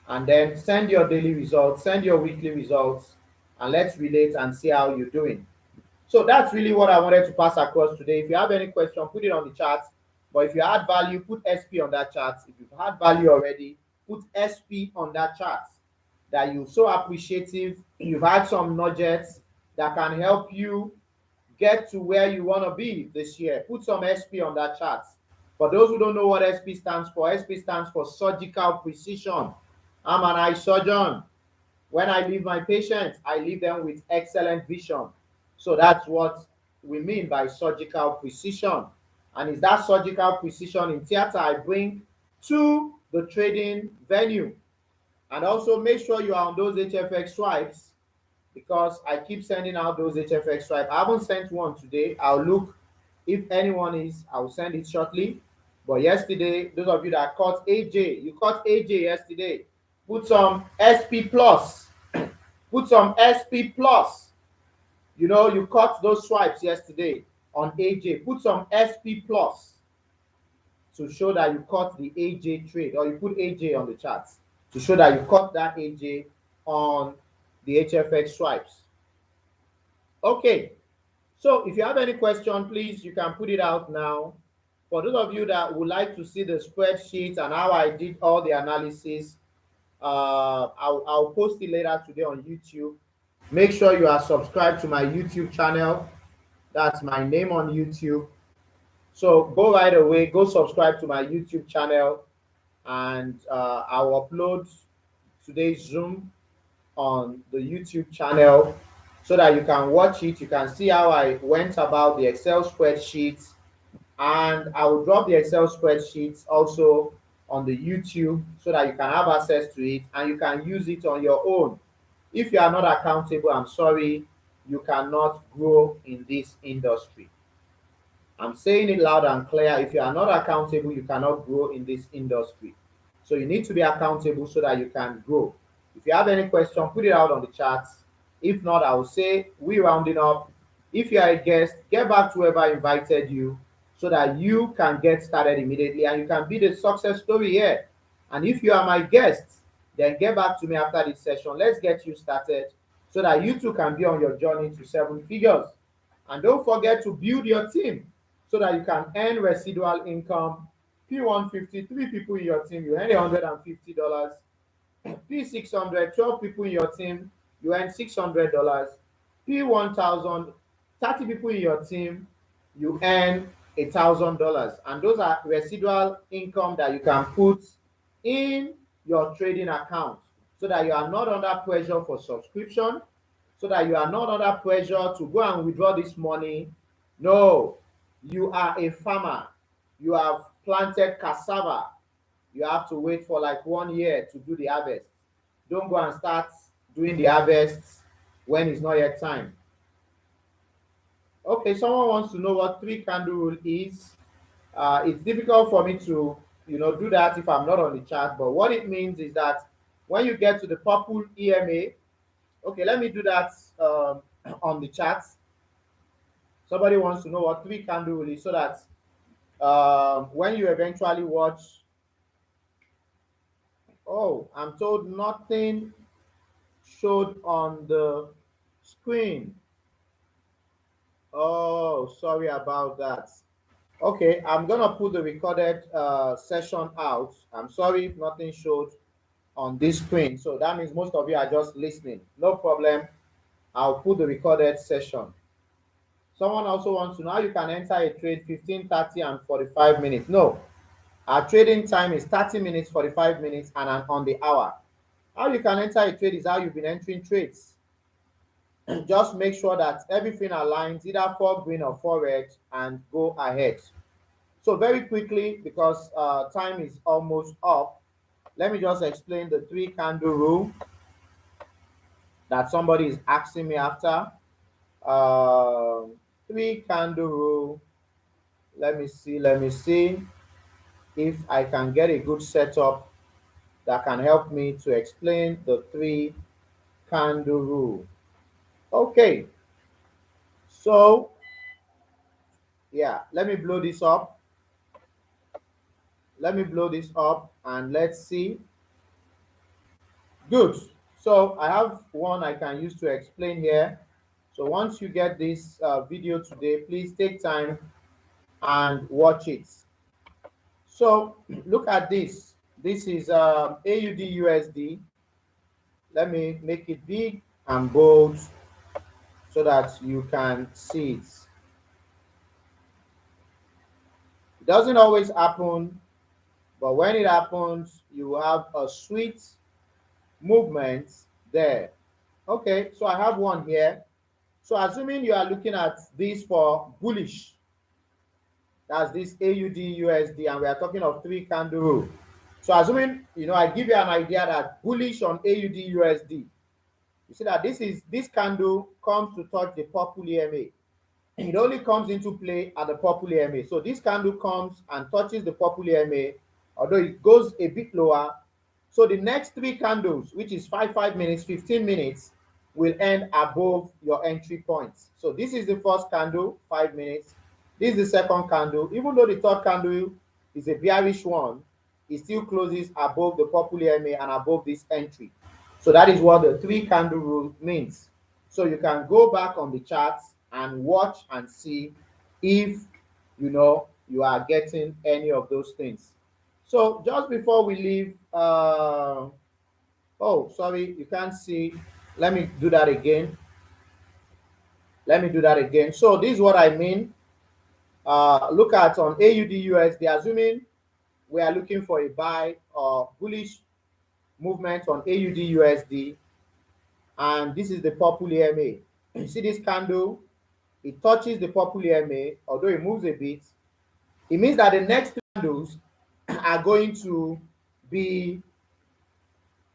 And then send your daily results, send your weekly results, and let's relate and see how you're doing. So that's really what I wanted to pass across today. If you have any question, put it on the chat. But if you add value, put SP on that chart. If you've had value already, put SP on that chart. That you're so appreciative. You've had some nuggets that can help you get to where you want to be this year. Put some SP on that chart. For those who don't know what SP stands for, SP stands for surgical precision. I'm an eye surgeon. When I leave my patients, I leave them with excellent vision. So that's what we mean by surgical precision. And it's that surgical precision in theater I bring to the trading venue. And also make sure you are on those HFX swipes, because I keep sending out those HFX swipes. I haven't sent one today. I'll look if anyone is, I'll send it shortly. But yesterday, those of you that caught AJ, you caught AJ yesterday. Put some SP plus. Put some SP plus. You know, you caught those swipes yesterday on AJ. Put some SP plus to show that you caught the AJ trade, or you put AJ on the charts to show that you caught that AJ on the HFX swipes. Okay, so if you have any question, please, you can put it out now. For those of you that would like to see the spreadsheet and how I did all the analysis, I'll post it later today on YouTube. Make sure you are subscribed to my YouTube channel. That's my name on YouTube. So go right away, go subscribe to my YouTube channel, and I'll upload today's Zoom on the YouTube channel so that you can watch it. You can see how I went about the Excel spreadsheets, and I will drop the Excel spreadsheets also on the YouTube so that you can have access to it and you can use it on your own. If you are not accountable, I'm sorry, you cannot grow in this industry. I'm saying it loud and clear. If you are not accountable, you cannot grow in this industry. So you need to be accountable so that you can grow. If you have any question, put it out on the chats. If not, I will say we rounding up. If you are a guest, get back to whoever invited you so that you can get started immediately and you can be the success story here. And if you are my guest, then get back to me after this session. Let's get you started so that you too can be on your journey to 7 figures. And don't forget to build your team so that you can earn residual income. P150, 3 people in your team, you earn $150. P600, 12 people in your team, you earn $600. P1000, 30 people in your team, you earn $1,000. And those are residual income that you can put in your trading account so that you are not under pressure for subscription, so that you are not under pressure to go and withdraw this money. No, you are a farmer. You have planted cassava. You have to wait for like 1 year to do the harvest. Don't go and start doing the harvest when it's not yet time. Okay, someone wants to know what 3 candle rule is. It's difficult for me to, do that if I'm not on the chart. But what it means is that when you get to the purple EMA, okay, let me do that on the chart. Somebody wants to know what 3 candle rule is so that when you eventually watch, oh, I'm told nothing showed on the screen. Oh, sorry about that. Okay, I'm gonna put the recorded session out. I'm sorry if nothing showed on this screen. So that means most of you are just listening. No problem. I'll put the recorded session. Someone also wants to know how you can enter a trade 15, 30, and 45 minutes. No, our trading time is 30 minutes, 45 minutes, and on the hour. How you can enter a trade is how you've been entering trades. Just make sure that everything aligns, either 4 green or 4 red, and go ahead. So very quickly, because time is almost up, let me just explain the 3 candle rule that somebody is asking me after. 3 candle rule. Let me see if I can get a good setup that can help me to explain the 3 candle rule. Okay, so yeah, let me blow this up. Let me blow this up and let's see. Good. So I have one I can use to explain here. So once you get this video today, please take time and watch it. So look at this. This is AUD USD. Let me make it big and bold so that you can see it. It doesn't always happen, but when it happens, you have a sweet movements there. Okay, so I have one here. So assuming you are looking at this for bullish, that's this AUD USD, and we are talking of three candle rule. So assuming I give you an idea that bullish on AUD USD, you see that this candle comes to touch the purple EMA. It only comes into play at the purple EMA. So this candle comes and touches the purple EMA, although it goes a bit lower. So the next three candles, which is 5 minutes, 15 minutes, will end above your entry points. So this is the first candle, 5 minutes. This is the second candle. Even though the third candle is a bearish one, it still closes above the purple EMA and above this entry. So that is what the three candle rule means. So you can go back on the charts and watch and see if you are getting any of those things. So just before we leave, oh, sorry, you can't see. Let me do that again. Let me do that again. So this is what I mean. Look at on AUD USD, assuming we are looking for a buy or bullish movement on AUD USD, and this is the purple EMA. You see this candle, it touches the purple EMA, although it moves a bit. It means that the next candles are going to be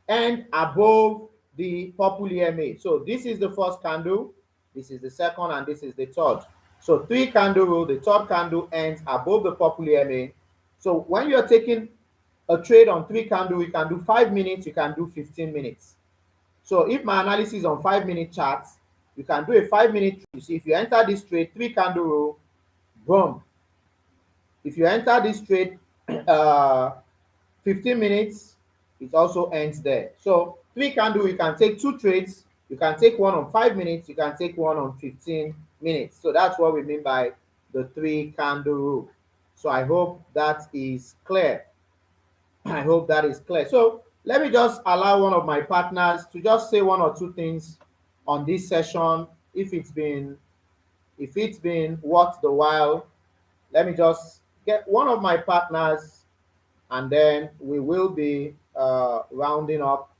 end above the purple EMA. So this is the first candle, this is the second, and this is the third. So three candle rule, the third candle ends above the purple EMA. So when you're taking a trade on three candle, you can do 5 minutes, you can do 15 minutes. So if my analysis is on 5 minute charts, you can do a 5 minute. You see, if you enter this trade, three candle rule, boom. If you enter this trade, 15 minutes, it also ends there. So three candle, you can take two trades. You can take one on 5 minutes. You can take one on 15 minutes. So that's what we mean by the three candle rule. So I hope that is clear. I hope that is clear. So let me just allow one of my partners to just say one or two things on this session. If it's been worth the while, let me just get one of my partners, and then we will be rounding up.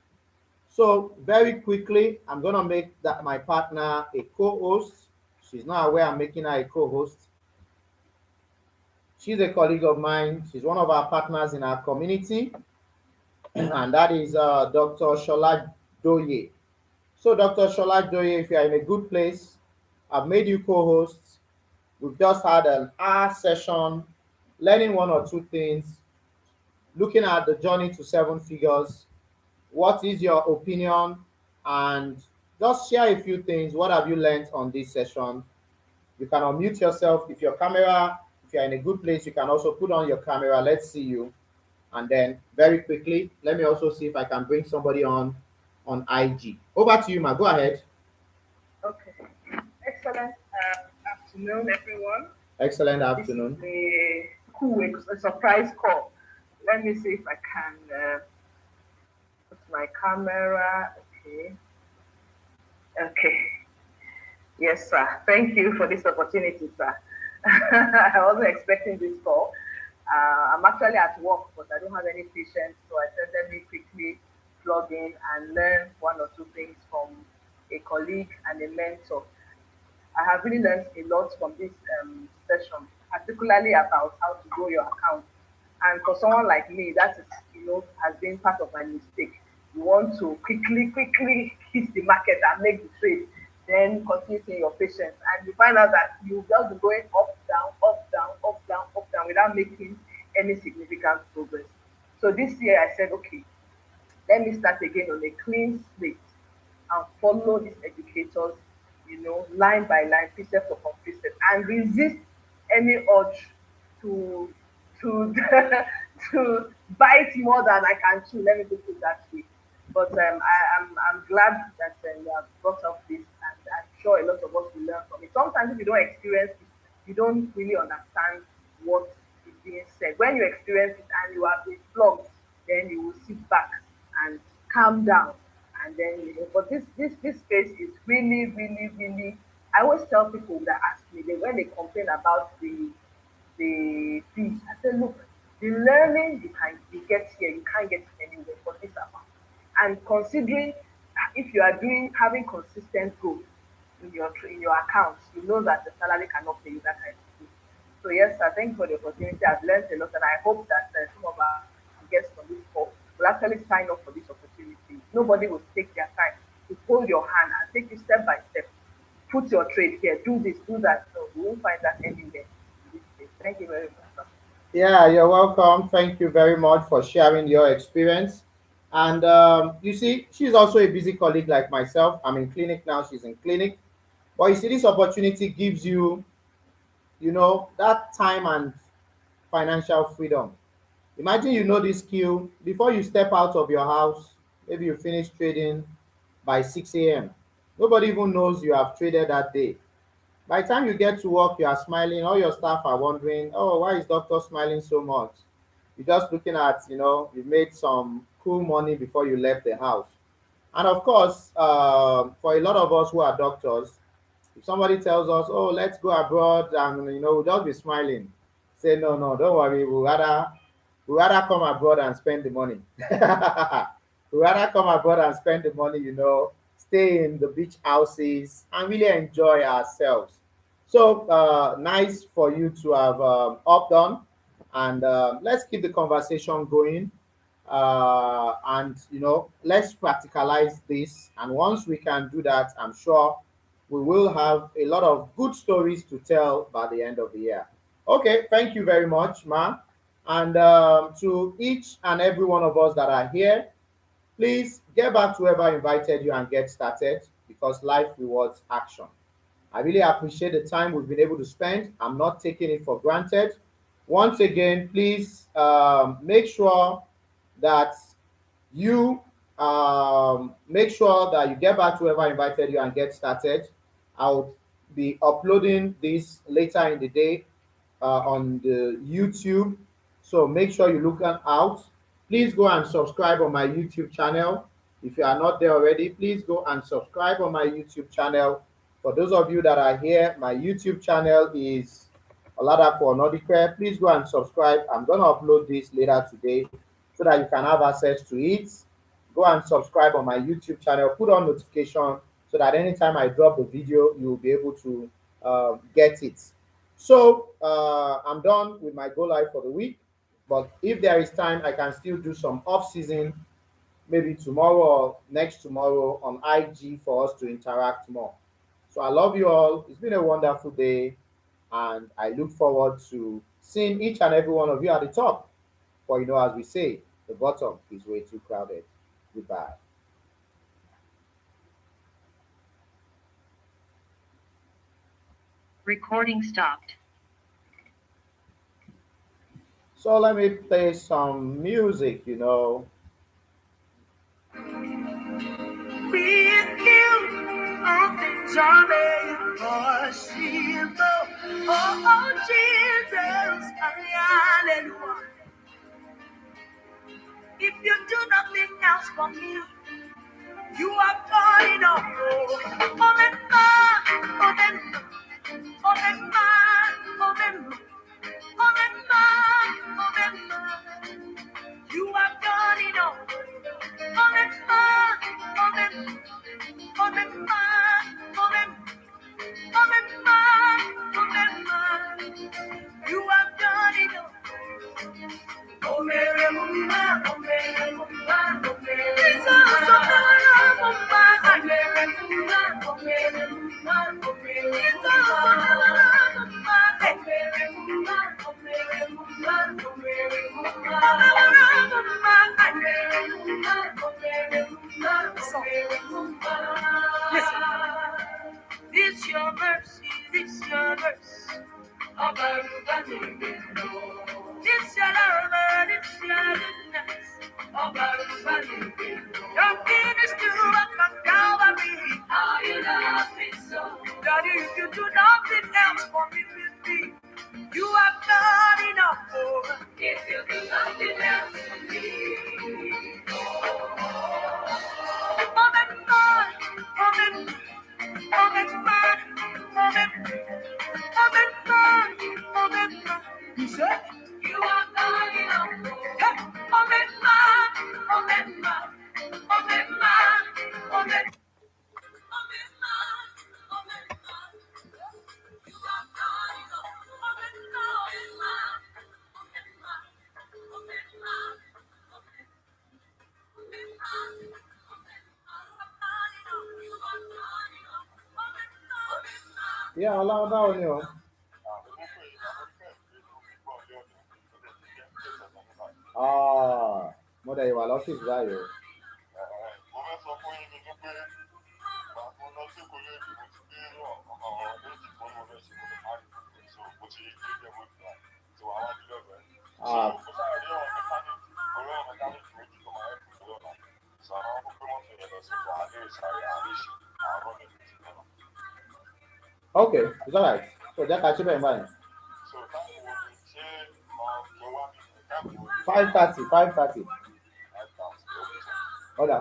So very quickly, I'm gonna make that my partner a co-host. She's not aware I'm making her a co-host. She's a colleague of mine. She's one of our partners in our community, and that is Dr. Shola Doye. So, Dr. Shola Doye, if you are in a good place, I've made you co-host. We've just had an hour session, learning one or two things, looking at the journey to seven figures. What is your opinion? And just share a few things. What have you learned on this session? You can unmute yourself. If you're in a good place, you can also put on your camera. Let's see you. And then very quickly, let me also see if I can bring somebody on IG. Over to you, Ma. Go ahead.
Okay. Excellent afternoon, everyone.
Excellent
This is
afternoon.
a surprise call. Let me see if I can put my camera. Okay. Okay. Yes, sir. Thank you for this opportunity, sir. I wasn't expecting this call. I'm actually at work, but I don't have any patience, so I said let me quickly plug in and learn one or two things from a colleague and a mentor. I have really learned a lot from this session, particularly about how to grow your account. And for someone like me, that is, has been part of my mistake. You want to quickly hit the market and make the trade, then continue to your patience. And you find out that you just be going up, down, up, down, up, down, up, down without making any significant progress. So this year I said, okay, let me start again on a clean slate and follow these educators, line by line, precept upon precept, and resist any urge to to to bite more than I can chew. Let me put it that way. But I'm glad that you have brought up this, and I'm sure a lot of us will learn from it. Sometimes if you don't experience it, you don't really understand what is being said. When you experience it and you have been flogged, then you will sit back and calm down, and then but this space is really. I always tell people that ask me when they complain about the fees. I say, look, the learning you get here, you can't get it anywhere for this amount. And considering if you are doing having consistent growth in your accounts, you know that the salary cannot pay you that kind of thing. So yes, I thank you for the opportunity. I've learned a lot, and I hope that some of our guests on this call will actually sign up for this opportunity. Nobody will take their time to hold your hand and take you step by step. Put your trade here, do this, do that. So we won't find that anywhere in this place. Thank you very much, sir.
Yeah, you're welcome. Thank you very much for sharing your experience. And you see, she's also a busy colleague like myself. I'm in clinic now, she's in clinic. But you see, this opportunity gives you, that time and financial freedom. Imagine you know this skill before you step out of your house, maybe you finish trading by 6 a.m. Nobody even knows you have traded that day. By the time you get to work, you are smiling. All your staff are wondering, oh, why is doctor smiling so much? You're just looking at, you made some cool money before you left the house. And of course, for a lot of us who are doctors, if somebody tells us, "Oh, let's go abroad," and we'll just be smiling, say, "No, no, don't worry. We'd rather come abroad and spend the money. We'd rather come abroad and spend the money. Stay in the beach houses and really enjoy ourselves." So nice for you to have upped on, and let's keep the conversation going, and let's practicalize this, and once we can do that, I'm sure we will have a lot of good stories to tell by the end of the year. Okay, thank you very much, ma. And to each and every one of us that are here, please get back to whoever invited you and get started, because life rewards action. I really appreciate the time we've been able to spend. I'm not taking it for granted. Once again, please make sure that you make sure that you get back to whoever invited you and get started. I'll be uploading this later in the day on the YouTube. So make sure you look out. Please go and subscribe on my YouTube channel. If you are not there already, please go and subscribe on my YouTube channel. For those of you that are here, my YouTube channel is Oladapo Onodike. Please go and subscribe. I'm going to upload this later today so that you can have access to it. Go and subscribe on my YouTube channel. Put on notification so that anytime I drop the video, you will be able to get it. So I'm done with my go live for the week. But if there is time, I can still do some off season, maybe tomorrow or next tomorrow on IG for us to interact more. So I love you all. It's been a wonderful day, and I look forward to seeing each and every one of you at the top. For as we say, the bottom is way too crowded. Goodbye. Recording stopped. So let me play some music. With you, all things are made possible. Oh, Jesus, hallelujah. If you do nothing else for me, you are God enough. Oh, and man, oh, and oh, and man, oh, and oh, and man, oh, and man. You are God enough. Oh, and man, oh, and oh, and man, oh, and oh, and man, oh, and man. You are God enough. Oh, Mary, Mumma, oh, Mary, Mumma, oh, Mary, Jesus, oh, Mary, Mumma, oh, Mary, Mumma, oh, Mary, Mumma, oh, Mary, Jesus, oh, Mary, Mumma, oh, Mary, Mumma, oh, Mary, Mumma, oh, Mary, Mumma, oh, Mary, Mumma, oh, Mary, Mumma, oh, Mary, Mumma, oh, Mary, Mumma. Listen, this your mercy, this your mercy. This your love, this your goodness. Your goodness to up my Calvary. How you love me so. Daddy, if you do nothing else for me, you have done enough for. If you do nothing else for me. Oh, my God, oh, my, oh, my God, oh, my, oh, my God, oh, my God. You said? You are God enough. Hey, oh, my God, oh, my God. Yeah, allow that on you. Ah, mo dẹ̀ ìwà lọ́fíìsì báyìí o. Ah, okay, it's alright. So jẹ́ ká ṣe bẹ́ẹ̀ báyìí. 5:30, 5:30. Ọ̀dà.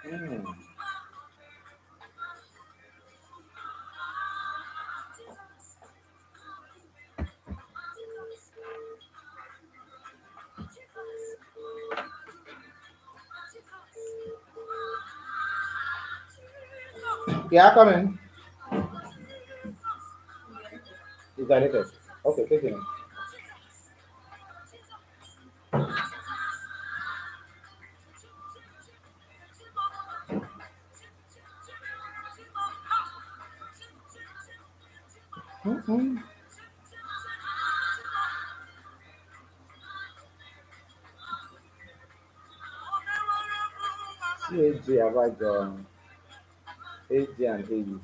Mm. Yeah, come in. Is that it? Okay, take it. Mm-hmm. CAG abájọ AG and AU.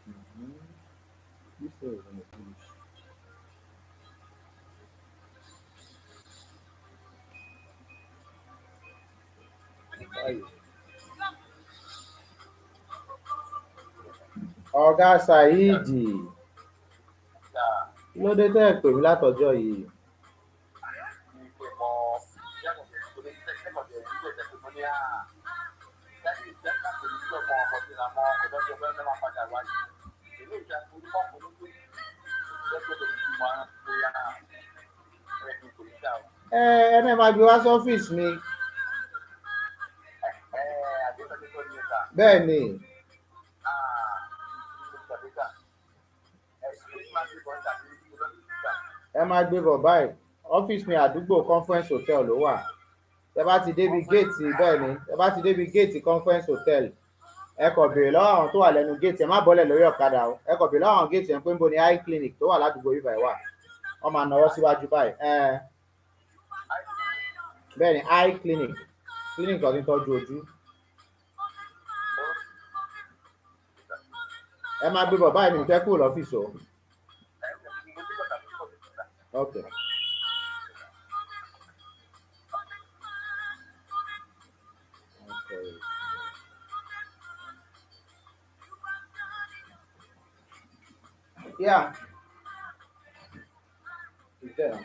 Mm-hmm. This one is gonna finish. Báyìí. Ọ̀gá Saheed, kí ló dé tẹ́ ẹ pè mí látọjọ́ yìí? Ẹ náà máa gbé wá sọ́fíìsì mi. Bẹ́ẹ̀ ni, ẹ máa gbé bọ̀ báyìí. Ọ́fíìsì mi àdúgbò Conference Hotel ló wà. Tẹ bá ti débi géètì bẹ́ẹ̀ ni, tẹ bá ti débi géètì Conference Hotel, ẹ kọ̀ béèrè lọ́wọ́ àwọn tó wà lẹ́nu géètì, ẹ má bọ́lẹ̀ lórí ọ̀kadà o. Ẹ kọ̀ béèrè lọ́wọ́ àwọn géètì yẹn pé níbo ni eye clinic tó wà ládùúgbò yìí báyìí wà. Wọ́n máa nawọ́ síwájú báyìí. Bẹ́ẹ̀ ni eye clinic, clinic tó ti ń tọ́jú ojú. Ẹ máa gbé bọ̀ báyìí mi fẹ́ kúrò lọ́fíìsì o. Okay. Okay. Yeah. It's there.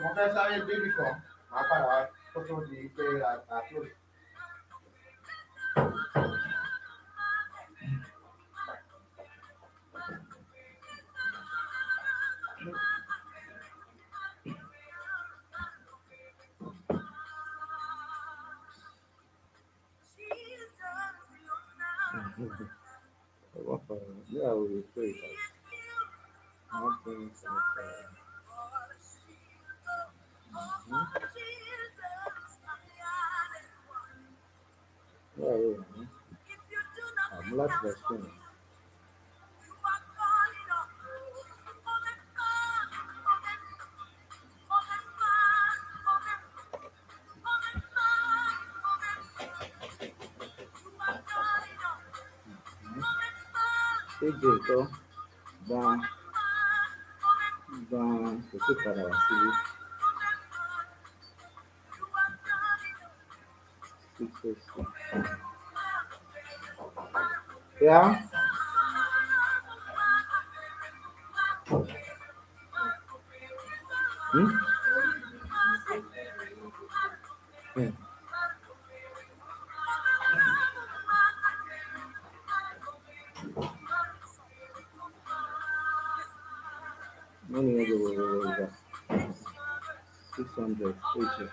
mo fẹ́ sáré débì kan màá padà wá kó tó di pé close. What for? Yeah, we will pray that. Not doing so. Yeah, yeah. I'm not listening. AJ tó gbọ́n gbọ́n kò sí padà wá síbí. 606. Yeah? Hmm? Hmm. Money over 600.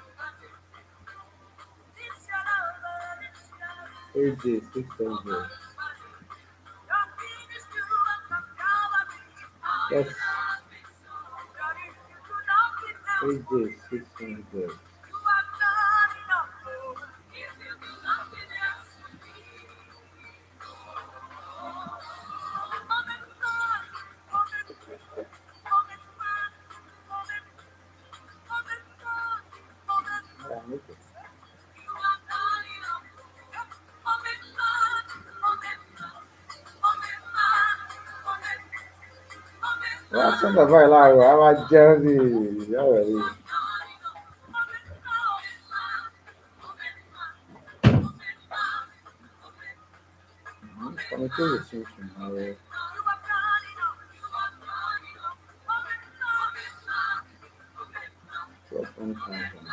AJ 600. Yes. AJ 600. Yeah, make it. Wọ́n á tún bàbá yìí láàárọ̀, á máa jẹun ní ìyá rẹ̀ yìí. Ọmọ tó lè tún sùn máa rẹ̀. 12,000.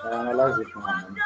I analyze it from an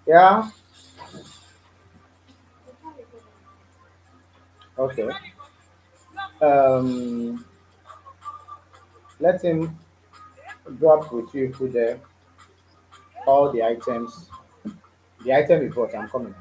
Yeah. Okay. Um, let him drop with you through there all the items. The item is what I'm coming.